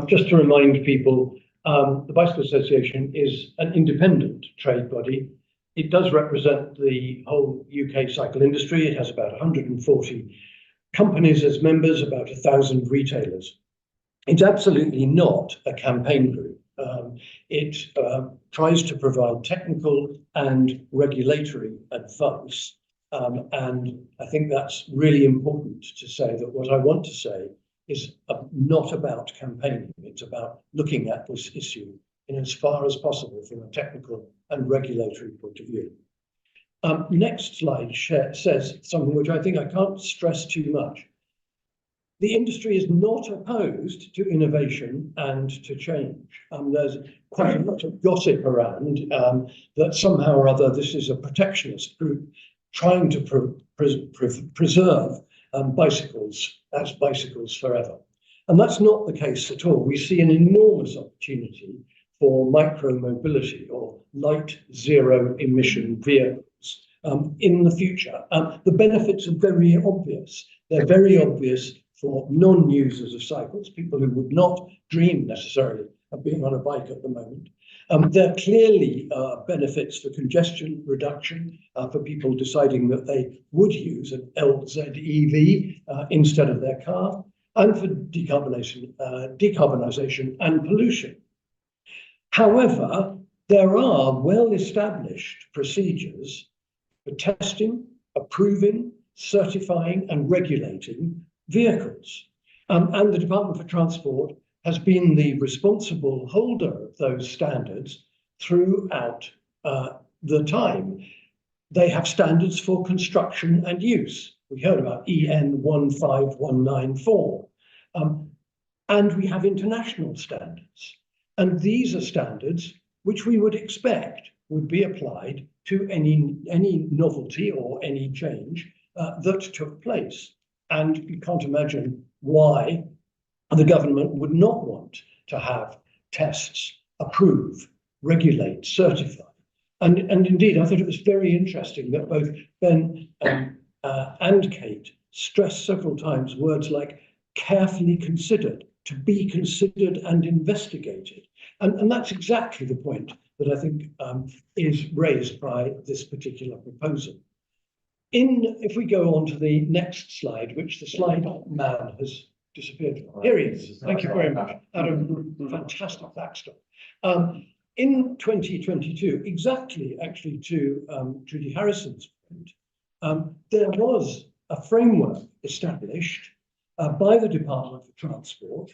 Speaker 1: Just to remind people, the Bicycle Association is an independent trade body. It does represent the whole UK cycle industry. It has about 140 companies as members, about 1,000 retailers. It's absolutely not a campaign group. It tries to provide technical and regulatory advice. And I think that's really important to say that what I want to say is not about campaigning. It's about looking at this issue in as far as possible from a technical and regulatory point of view. Next slide says something which I think I can't stress too much. The industry is not opposed to innovation and to change. There's quite a lot of gossip around that somehow or other this is a protectionist group trying to preserve bicycles as bicycles forever. And that's not the case at all. We see an enormous opportunity for micro-mobility or light zero emission vehicles in the future. The benefits are very obvious. They're very obvious for non-users of cycles, people who would not dream necessarily of being on a bike at the moment. There are clearly benefits for congestion reduction, for people deciding that they would use an LZEV instead of their car, and for decarbonisation and pollution. However, there are well-established procedures for testing, approving, certifying and regulating vehicles. And the Department for Transport has been the responsible holder of those standards throughout the time. They have standards for construction and use. We heard about EN 15194. And we have international standards. And these are standards which we would expect would be applied to any novelty or any change that took place. And you can't imagine why the government would not want to have tests approve, regulate, certify. And indeed, I thought it was very interesting that both Ben and Kate stressed several times words like carefully considered, to be considered and investigated. And that's exactly the point that I think is raised by this particular proposal. If we go on to the next slide, which the slide man has disappeared from. Here he is. Thank you very much. Adam, fantastic backstop. In 2022, exactly actually to Judy Harrison's point, there was a framework established by the Department for Transport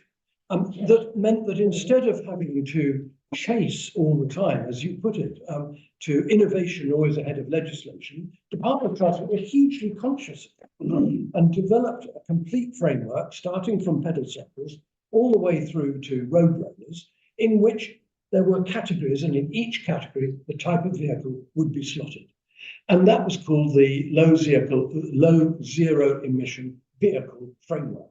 Speaker 1: that meant that instead of having to chase all the time, as you put it, to innovation always ahead of legislation, Department of Transport were hugely conscious of it and developed a complete framework, starting from pedal cycles all the way through to road rollers, in which there were categories, and in each category, the type of vehicle would be slotted. And that was called the low zero emission vehicle framework.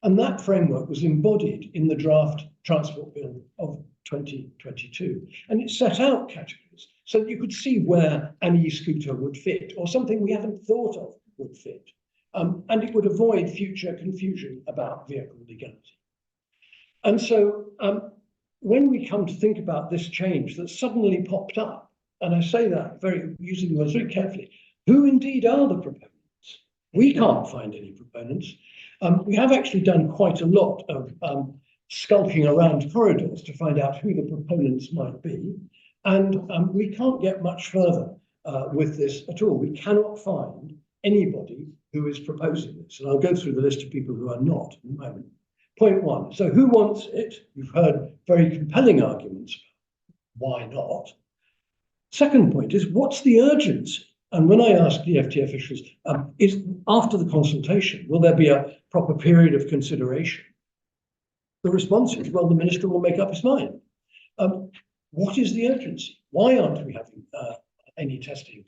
Speaker 1: And that framework was embodied in the draft Transport Bill of 2022. And it set out categories so that you could see where an e-scooter would fit, or something we haven't thought of would fit. And it would avoid future confusion about vehicle legality. And so when we come to think about this change that suddenly popped up, and I say that using the words very carefully, who indeed are the proponents? We can't find any proponents. We have actually done quite a lot of skulking around corridors to find out who the proponents might be. And we can't get much further with this at all. We cannot find anybody who is proposing this. And I'll go through the list of people who are not in a moment. Point one, so who wants it? You've heard very compelling arguments. Why not? Second point is, what's the urgency? And when I ask DfT officials, is after the consultation, will there be a proper period of consideration? The response is, well, the minister will make up his mind. What is the urgency? Why aren't we having any testing?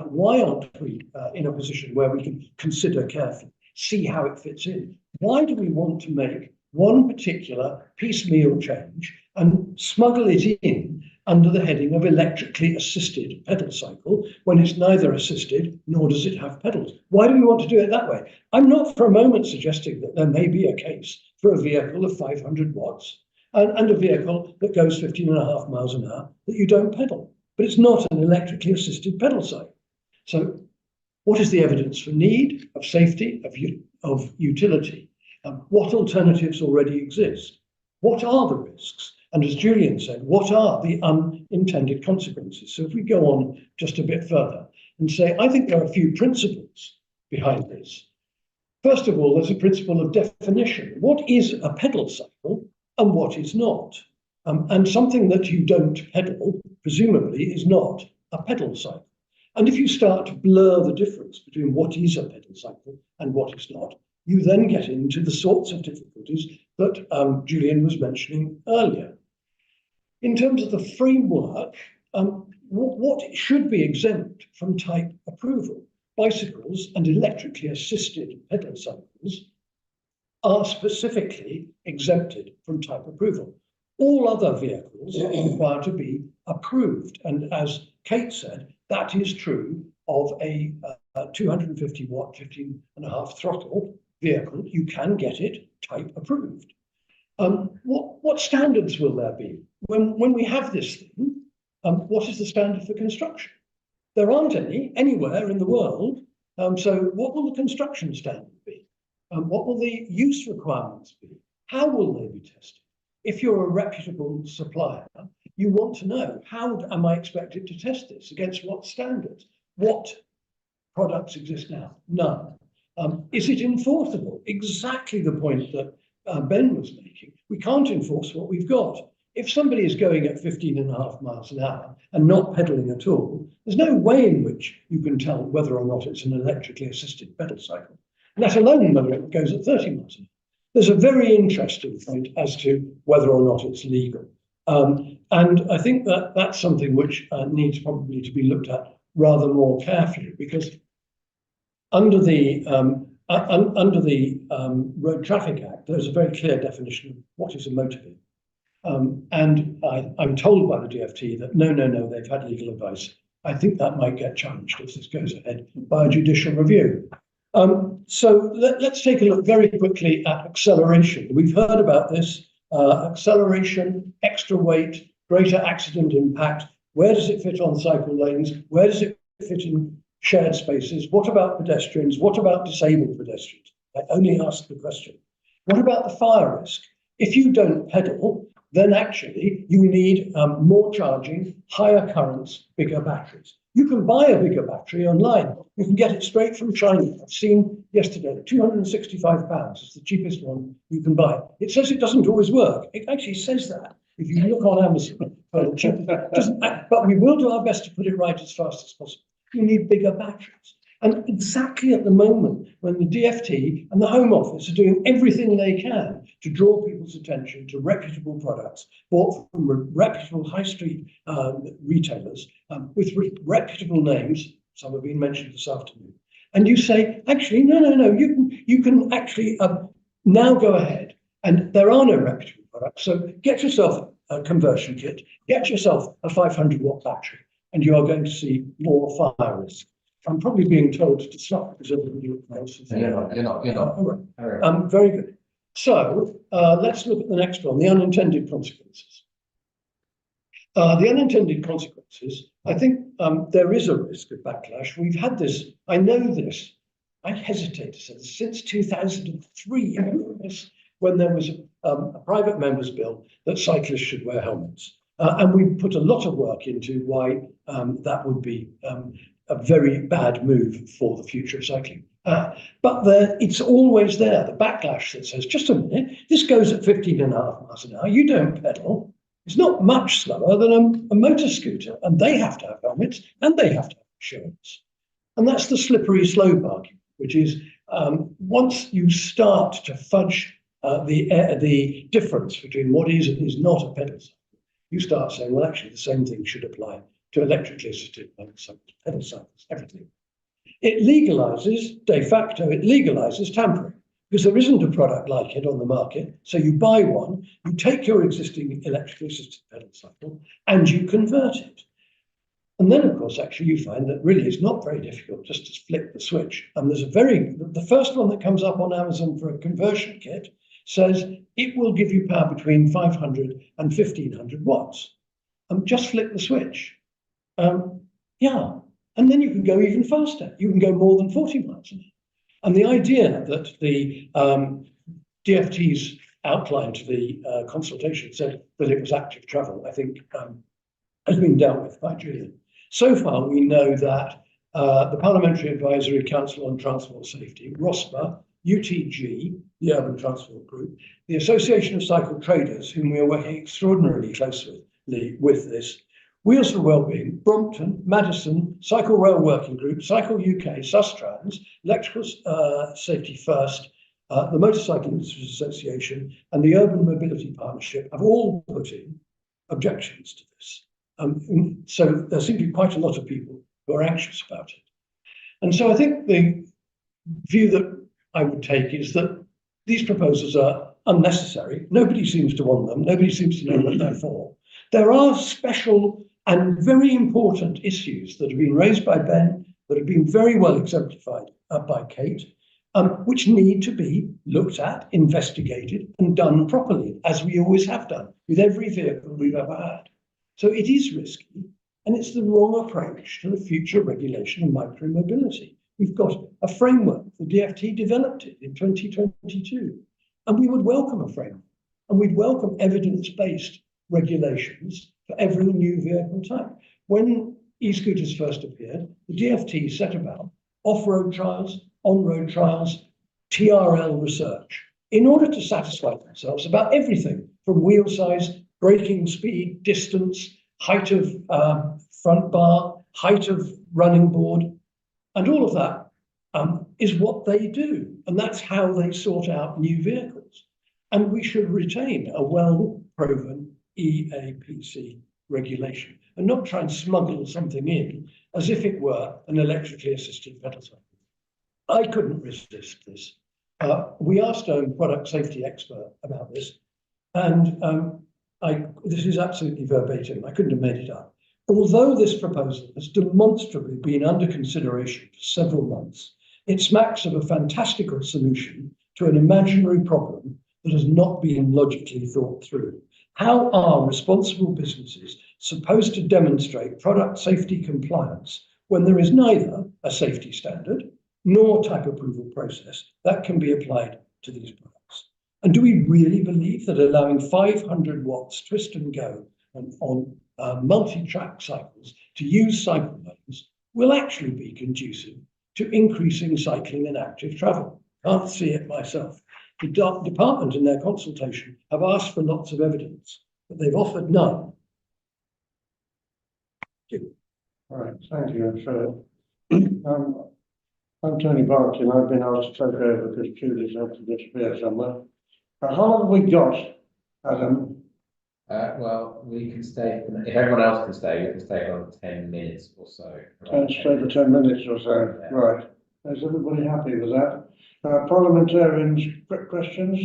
Speaker 1: Why aren't we in a position where we can consider carefully, see how it fits in? Why do we want to make one particular piecemeal change and smuggle it in under the heading of electrically assisted pedal cycle when it's neither assisted nor does it have pedals? Why do we want to do it that way? I'm not for a moment suggesting that there may be a case for a vehicle of 500 watts and a vehicle that goes 15.5 miles an hour that you don't pedal, but it's not an electrically assisted pedal cycle. So what is the evidence for need, of safety, of utility? What alternatives already exist? What are the risks? And as Julian said, what are the unintended consequences? So if we go on just a bit further and say, I think there are a few principles behind this. First of all, there's a principle of definition. What is a pedal cycle and what is not? And something that you don't pedal, presumably, is not a pedal cycle. And if you start to blur the difference between what is a pedal cycle and what is not, you then get into the sorts of difficulties that Julian was mentioning earlier. In terms of the framework, what should be exempt from type approval? Bicycles and electrically assisted pedal cycles are specifically exempted from type approval. All other vehicles are required to be approved. And as Kate said, that is true of a 250 watt, 15.5 throttle vehicle. You can get it type approved. What standards will there be? When we have this thing, what is the standard for construction? There aren't any anywhere in the world. So what will the construction standard be? What will the use requirements be? How will they be tested? If you're a reputable supplier, you want to know, how am I expected to test this? Against what standards? What products exist now? None. Is it enforceable? Exactly the point that Ben was making. We can't enforce what we've got. If somebody is going at 15.5 miles an hour and not pedaling at all, there's no way in which you can tell whether or not it's an electrically assisted pedal cycle, let alone whether it goes at 30 miles an hour. There's a very interesting point as to whether or not it's legal. And I think that that's something which needs probably to be looked at rather more carefully, because under the Road Traffic Act, there's a very clear definition of what is a motor vehicle. And I'm told by the DfT that no, they've had legal advice. I think that might get challenged if this goes ahead by a judicial review. So let's take a look very quickly at acceleration. We've heard about this, acceleration, extra weight, greater accident impact. Where does it fit on cycle lanes? Where does it fit in shared spaces? What about pedestrians? What about disabled pedestrians? I only ask the question. What about the fire risk? If you don't pedal, then actually you need more charging, higher currents, bigger batteries. You can buy a bigger battery online. You can get it straight from China. I've seen yesterday, £265 is the cheapest one you can buy. It says it doesn't always work. It actually says that. If you look on Amazon, but we will do our best to put it right as fast as possible. You need bigger batteries. And exactly at the moment, when the DfT and the Home Office are doing everything they can to draw people's attention to reputable products bought from reputable high street retailers with reputable names, some have been mentioned this afternoon, and you say, actually, no, you can actually now go ahead, and there are no reputable products, so get yourself a conversion kit, get yourself a 500-watt battery, and you are going to see more fire risk. I'm probably being told to stop because everybody else is.
Speaker 6: You're not.
Speaker 1: All right. Very good. So let's look at the next one, the unintended consequences. The unintended consequences, I think there is a risk of backlash. We've had this, I know this, I hesitate to say this, since 2003, when there was a private member's bill that cyclists should wear helmets. And we put a lot of work into why that would be a very bad move for the future of cycling. But it's always there, the backlash that says, just a minute, this goes at 15.5 miles an hour, you don't pedal. It's not much slower than a motor scooter, and they have to have helmets and they have to have insurance. And that's the slippery slope argument, which is once you start to fudge the difference between what is and is not a pedal cycle, you start saying, well, actually, the same thing should apply to electrically assisted motorcycles, pedal cycles, everything. It legalizes, de facto, it legalizes tampering because there isn't a product like it on the market. So you buy one, you take your existing electrically assisted pedal cycle and you convert it. And then, of course, actually, you find that really it's not very difficult just to flick the switch. And there's the first one that comes up on Amazon for a conversion kit says it will give you power between 500 and 1500 watts. Just flick the switch. Yeah, and then you can go even faster. You can go more than 40 miles an hour. And the idea that the DfT's outline to the consultation said that it was active travel, I think has been dealt with by Julian. So far, we know that the Parliamentary Advisory Council on Transport Safety, ROSPA, UTG, the Urban Transport Group, the Association of Cycle Traders, whom we are working extraordinarily closely with this, Wheels for Wellbeing, Brompton, Madison, Cycle Rail Working Group, Cycle UK, Sustrans, Electrical Safety First, the Motorcycle Industry Association, and the Urban Mobility Partnership have all put in objections to this. So there seem to be quite a lot of people who are anxious about it. And so I think the view that I would take is that these proposals are unnecessary. Nobody seems to want them. Nobody seems to know what they're for. There are special and very important issues that have been raised by Ben, that have been very well exemplified by Kate, which need to be looked at, investigated, and done properly, as we always have done with every vehicle we've ever had. So it is risky, and it's the wrong approach to the future regulation of micromobility. We've got a framework. The DfT developed it in 2022, and we would welcome a framework, and we'd welcome evidence-based regulations for every new vehicle type. When e-scooters first appeared, the DfT set about off-road trials, on-road trials, TRL research, in order to satisfy themselves about everything from wheel size, braking speed, distance, height of front bar, height of running board, and all of that is what they do. And that's how they sort out new vehicles. And we should retain a well-proven EAPC regulation and not try and smuggle something in as if it were an electrically assisted pedal cycle. I couldn't resist this. We asked a product safety expert about this, and this is absolutely verbatim. I couldn't have made it up. Although this proposal has demonstrably been under consideration for several months, it smacks of a fantastical solution to an imaginary problem that has not been logically thought through. How are responsible businesses supposed to demonstrate product safety compliance when there is neither a safety standard nor type approval process that can be applied to these products? And do we really believe that allowing 500 watts twist and go on multi-track cycles to use cycle lanes will actually be conducive to increasing cycling and active travel. Can't see it myself. The department in their consultation have asked for lots of evidence, but they've offered none.
Speaker 6: All right, thank you, Philip. I'm Tony Barton. I've been asked to take over because Julie's had to disappear somewhere. How long have we got, Adam?
Speaker 7: Well, we can stay, if everyone else can stay, we can stay another 10 minutes or so.
Speaker 6: Stay for 10 minutes or so,
Speaker 7: Yeah.
Speaker 6: right. Is everybody happy with that? Parliamentarians, quick questions?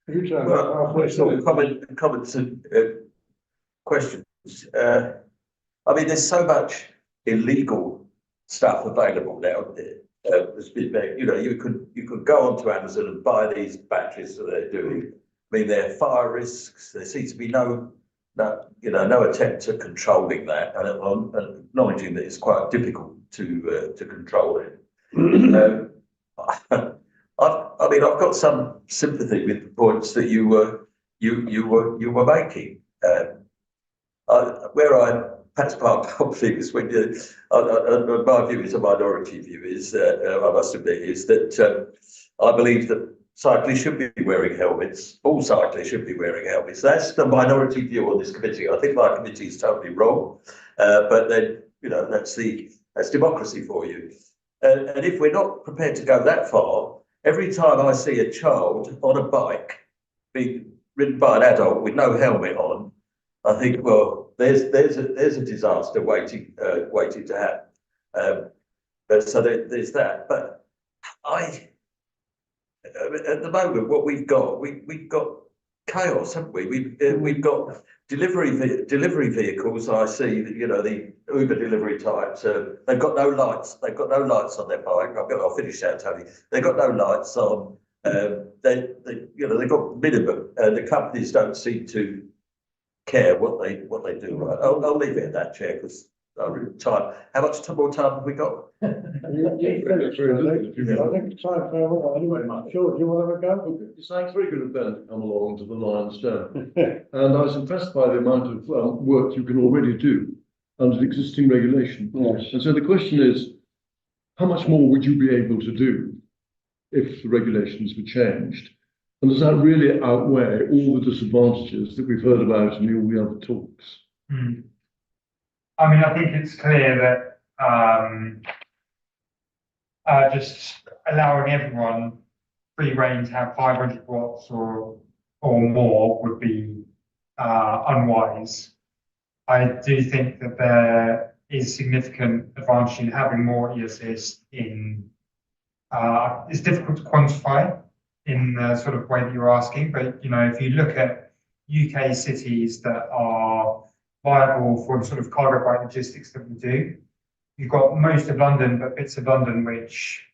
Speaker 6: You turn up halfway through.
Speaker 8: Comments and questions. I mean, there's so much illegal stuff available now. You know, you could go onto Amazon and buy these batteries that they're doing. I mean, there are fire risks. There seems to be no attempt at controlling that, and acknowledging that it's quite difficult to control it. I mean, I've got some sympathy with the points that you were making. Where I perhaps part company is when my view is a minority view is I must admit is that I believe that cyclists should be wearing helmets. All cyclists should be wearing helmets. That's the minority view on this committee. I think my committee is totally wrong, but then that's democracy for you. And if we're not prepared to go that far, every time I see a child on a bike being ridden by an adult with no helmet on, I think, well, there's a disaster waiting to happen. So there's that. But at the moment, what we've got chaos, haven't we? We've got delivery vehicles. I see that the Uber delivery types. They've got no lights. They've got no lights on their bike. I'll finish that, Tony. They've got no lights on. They've got minimum. The companies don't seem to care what they do. Right. I'll leave it at that, Chair, because I'm tired. How much more time have we got?
Speaker 6: You finished, really. I think it's time for anyway. Sure, do you want to have a go?
Speaker 9: It's like very good of Ben to come along to the Lion's Den. And I was impressed by the amount of work you can already do under the existing regulation.
Speaker 6: Yes.
Speaker 9: And so the question is, how much more would you be able to do if the regulations were changed? And does that really outweigh all the disadvantages that we've heard about in all the other talks?
Speaker 4: I mean, I think it's clear that just allowing everyone free rein to have 500 watts or more would be unwise. I do think that there is significant advantage in having more e-assist in. It's difficult to quantify in the sort of way that you're asking, but if you look at UK cities that are viable for the sort of cargo bike logistics that we do, you've got most of London, but bits of London which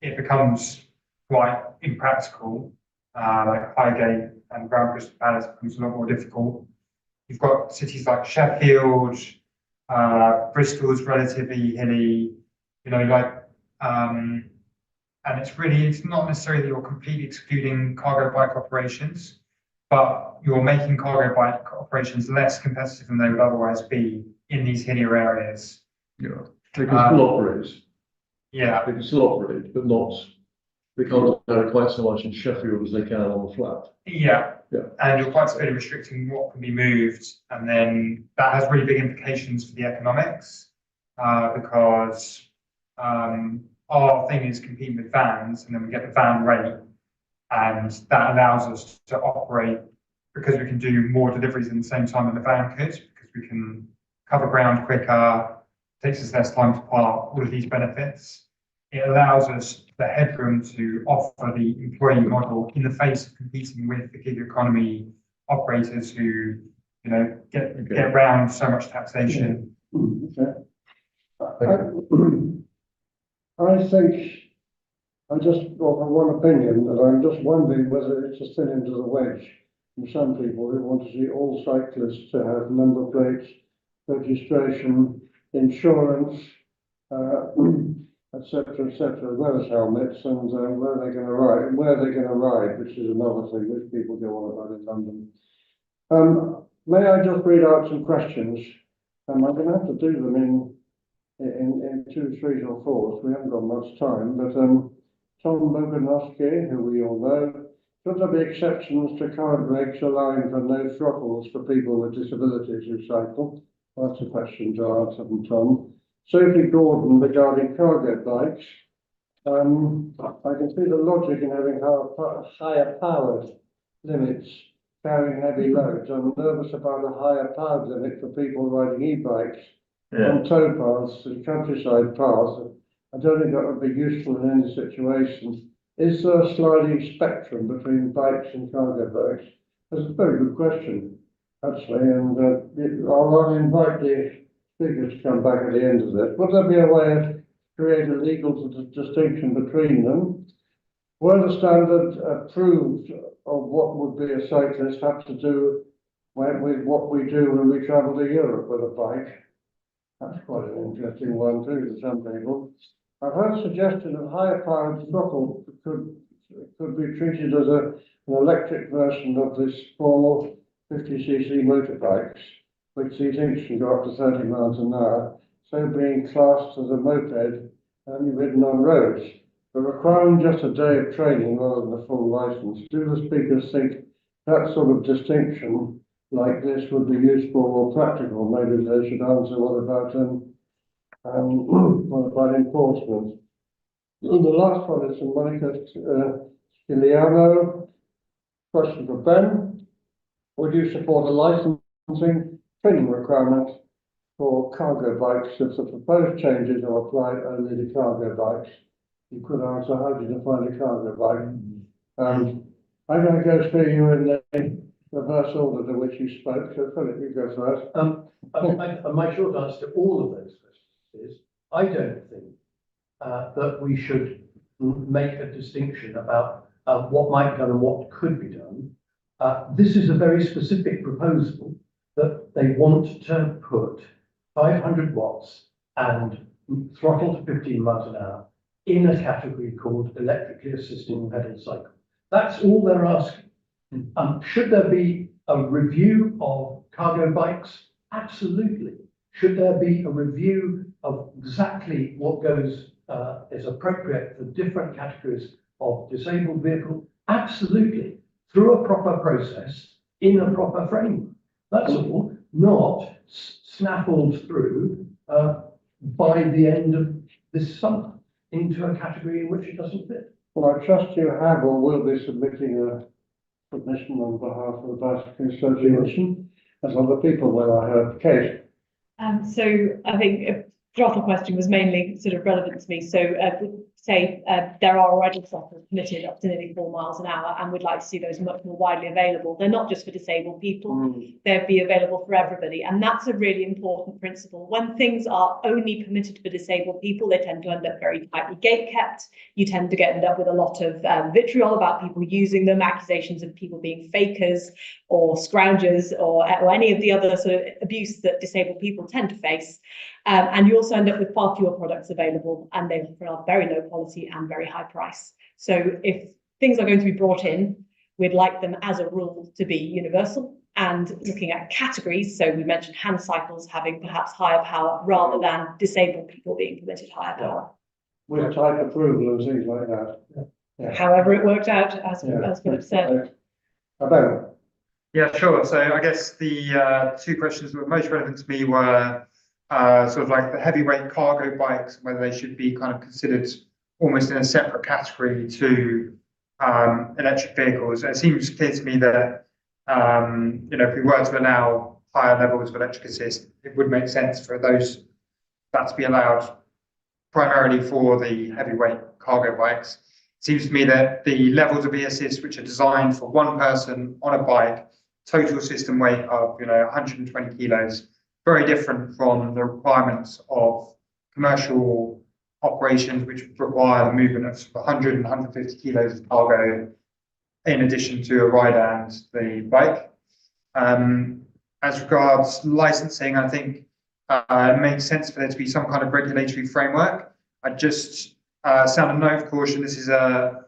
Speaker 4: it becomes quite impractical, like Highgate and Ground Crystal Palace becomes a lot more difficult. You've got cities like Sheffield, Bristol's relatively hilly, and it's not necessarily that you're completely excluding cargo bike operations, but you're making cargo bike operations less competitive than they would otherwise be in these hillier areas.
Speaker 9: Yeah, they can still operate.
Speaker 4: Yeah.
Speaker 9: They can still operate, but they can't carry quite so much in Sheffield as they can on the flat.
Speaker 4: Yeah.
Speaker 9: Yeah.
Speaker 4: And you're quite severely restricting what can be moved. And then that has really big implications for the economics, because our thing is competing with vans, and then we get the van rate, and that allows us to operate because we can do more deliveries in the same time than the van could, because we can cover ground quicker, takes us less time to park, all of these benefits. It allows us the headroom to offer the employee model in the face of competing with the gig economy operators who, get around so much taxation.
Speaker 6: Okay. I think I just offer one opinion, that I'm just wondering whether it's a thin end of the wedge. And some people who want to see all cyclists to have number plates, registration, insurance, etc., as well as helmets, and where they're going to ride, which is another thing which people go on about in London. may I just read out some questions? I'm going to have to do them in 2, 3 or 4. We haven't got much time, but Tom Boganowski, who we all know, should there be exceptions to current regs allowing for no throttles for people with disabilities who cycle? That's a question to answer from Tom. Sophie Gordon regarding cargo bikes. I can see the logic in having higher powered limits carrying heavy loads. I'm nervous about a higher powered limit for people riding e-bikes on tow paths and countryside paths. I don't think that would be useful in any situation. Is there a sliding spectrum between bikes and cargo bikes? That's a very good question, actually, and I'll invite the speakers to come back at the end of this. Would there be a way of creating a legal distinction between them? Were the standard approved of what would be a cyclist have to do with what we do when we travel to Europe with a bike? That's quite an interesting one too to some people. I've heard a suggestion of higher powered throttle could be treated as an electric version of this 450cc motorbikes, which he thinks can go up to 30 miles an hour, so being classed as a moped only ridden on roads, but requiring just a day of training rather than a full license. Do the speakers think that sort of distinction like this would be useful or practical? Maybe they should answer what about enforcement. And the last one is from Monica Sciliano. Question for Ben. Would you support a licensing training requirement for cargo bikes if the proposed changes are applied only to cargo bikes? You could answer, how do you define a cargo bike? I'm going to go through you in the reverse order to which you spoke. So Philip, you go first.
Speaker 1: My short answer to all of those questions is, I don't think that we should make a distinction about what might be done and what could be done. This is a very specific proposal that they want to put 500 watts and throttle to 15 miles an hour in a category called electrically assisted pedal cycle. That's all they're asking. Should there be a review of cargo bikes? Absolutely. Should there be a review of exactly what is appropriate for different categories of disabled vehicle? Absolutely. Through a proper process, in a proper framework. That's all, not snaffled through by the end of this summer into a category in which it doesn't fit.
Speaker 6: Well, I trust you have or will be submitting a submission on behalf of the Bicycle Association, as other people will, I heard. Kate.
Speaker 5: So I think a throttle question was mainly sort of relevant to me. So say there are already throttles permitted up to nearly 4 miles an hour, and we'd like to see those much more widely available. They're not just for disabled people, they'll be available for everybody. And that's a really important principle. When things are only permitted for disabled people, they tend to end up very tightly gate kept. You tend to end up with a lot of vitriol about people using them, accusations of people being fakers or scroungers or any of the other sort of abuse that disabled people tend to face. And you also end up with far fewer products available, and they are very low quality and very high price. So if things are going to be brought in, we'd like them as a rule to be universal, and looking at categories. So we mentioned hand cycles having perhaps higher power rather than disabled people being permitted higher power.
Speaker 6: With type approval and things like that.
Speaker 5: Yeah. However it worked out, as Philip said.
Speaker 6: About.
Speaker 4: Yeah, sure. So I guess the two questions that were most relevant to me were sort of like the heavyweight cargo bikes, whether they should be kind of considered almost in a separate category to electric vehicles. And it seems clear to me that if we were to allow higher levels of electric assist, it would make sense for that to be allowed primarily for the heavyweight cargo bikes. It seems to me that the levels of e-assist which are designed for one person on a bike, total system weight of 120 kilos, very different from the requirements of commercial operations, which require the movement of 100 and 150 kilos of cargo in addition to a rider and the bike. As regards licensing, I think it makes sense for there to be some kind of regulatory framework. I just sound a note of caution. This is a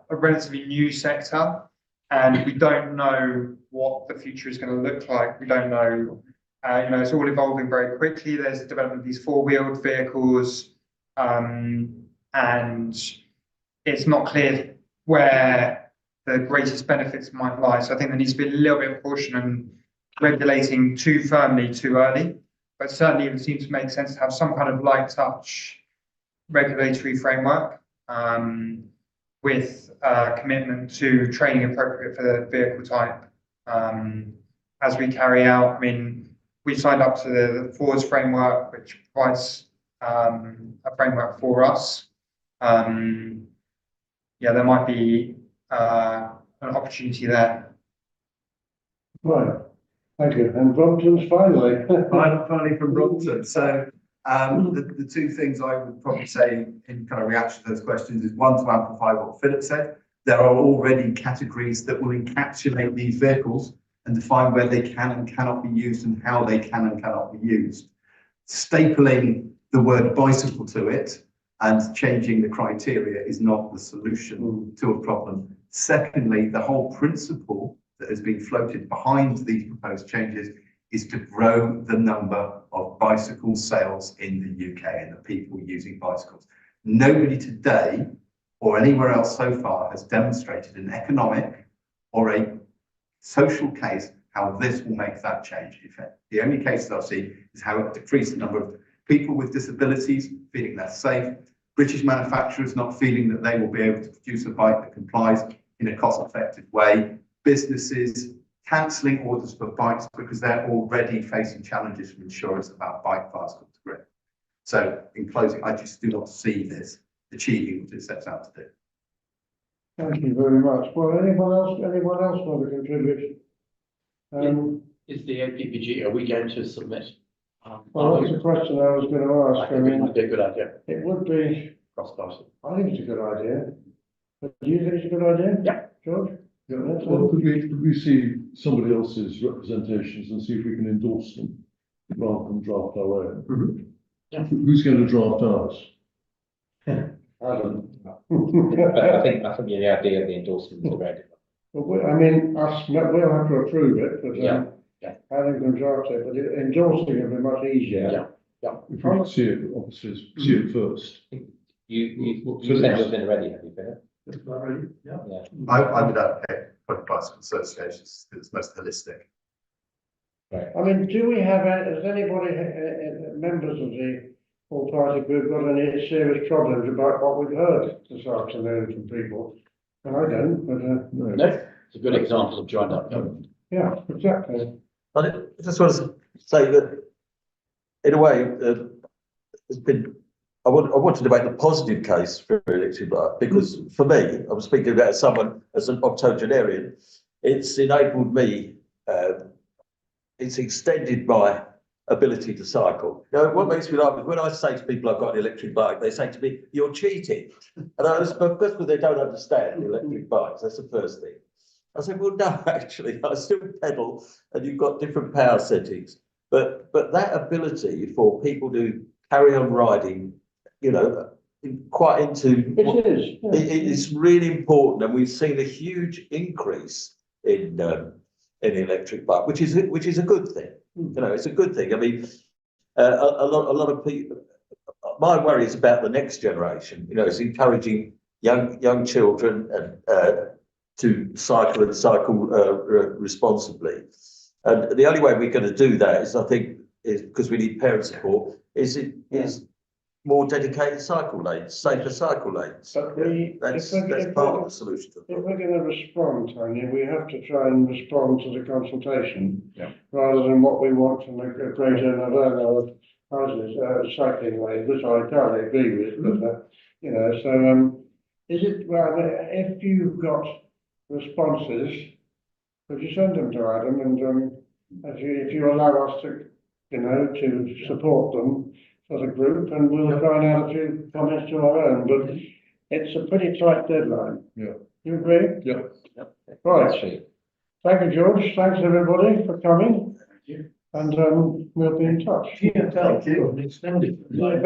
Speaker 4: relatively new sector. and we don't know what the future is going to look like. We don't know, it's all evolving very quickly. There's the development of these four-wheeled vehicles, and it's not clear where the greatest benefits might lie. So I think there needs to be a little bit of caution and regulating too firmly too early. But certainly it would seem to make sense to have some kind of light touch regulatory framework, with commitment to training appropriate for the vehicle type, as we carry out. I mean, we signed up to the Fords framework, which provides a framework for us. There might be an opportunity there.
Speaker 6: Right, thank you. And Brompton's finally.
Speaker 3: Finally from Brompton. So the two things I would probably say in kind of reaction to those questions is, one, to amplify what Philip said. There are already categories that will encapsulate these vehicles and define where they can and cannot be used and how they can and cannot be used. Stapling the word bicycle to it and changing the criteria is not the solution to a problem. Secondly, the whole principle that has been floated behind these proposed changes is to grow the number of bicycle sales in the UK and the people using bicycles. Nobody today or anywhere else so far has demonstrated an economic or a social case how this will make that change. The only case that I've seen is how it decreased the number of people with disabilities feeling less safe, British manufacturers not feeling that they will be able to produce a bike that complies in a cost-effective way, businesses cancelling orders for bikes because they're already facing challenges from insurance about bike bicycle to grip. So in closing, I just do not see this achieving what it sets out to do.
Speaker 6: Thank you very much. Well, anyone else want to contribute?
Speaker 10: Is the APPG, are we going to submit?
Speaker 6: Well, that's a question I was going to ask.
Speaker 10: I think it might be a good idea.
Speaker 6: It would be,
Speaker 10: Cross party.
Speaker 6: I think it's a good idea. But do you think it's a good idea?
Speaker 10: Yeah.
Speaker 6: George?
Speaker 9: Yeah, well, could we see somebody else's representations and see if we can endorse them rather than draft our own?
Speaker 10: Yeah.
Speaker 9: Who's going to draft ours?
Speaker 6: Adam.
Speaker 7: I think the idea of the endorsement is ready.
Speaker 6: Well, I mean, we'll have to approve it, but
Speaker 10: Yeah.
Speaker 6: Adam can draft it, but endorsing it will be much easier.
Speaker 10: Yeah.
Speaker 9: If we could see it, obviously, see it first.
Speaker 7: You said yours been ready, have you, Philip?
Speaker 10: Yeah.
Speaker 7: Yeah.
Speaker 3: I would advocate for bicycle associations because it's most holistic.
Speaker 7: Right.
Speaker 6: I mean, do we have, has anybody, members of the all-party group got any serious problems about what we've heard this afternoon from people? And I don't, but,
Speaker 10: No, it's a good example of joined up government.
Speaker 6: yeah, exactly.
Speaker 8: I just want to say that, in a way, it's been. I wanted to make the positive case for electric bike because, for me, I'm speaking about someone as an octogenarian. It's enabled me. It's extended my ability to cycle. You know, what makes me laugh is when I say to people I've got an electric bike, they say to me, "You're cheating," and that's because they don't understand electric bikes. That's the first thing. I said, well, no, actually, I still pedal and you've got different power settings. But that ability for people to carry on riding, you know, quite into... It is really important. And we've seen a huge increase in electric bike, which is a good thing. You know, it's a good thing. I mean, a lot of people... My worry is about the next generation. You know, it's encouraging young children and to cycle responsibly. And the only way we're going to do that is, I think, is because we need parent support, is more dedicated cycle lanes, safer cycle lanes.
Speaker 6: But
Speaker 8: that's part of the solution.
Speaker 6: If we're going to respond, Tanya, we have to try and respond to the consultation, rather than what we want from a greater Navarro of houses, cycling lanes, which I entirely agree with. But you know, so is it, well, if you've got responses, could you send them to Adam, and if you allow us to, you know, to support them as a group, and we'll try and add a few comments to our own, but it's a pretty tight deadline.
Speaker 9: Yeah.
Speaker 6: You agree?
Speaker 9: Yeah.
Speaker 6: Right. Thank you, George. Thanks everybody for coming. Thank you. And we'll be in touch.
Speaker 1: Thank you. Extended.
Speaker 6: Yeah,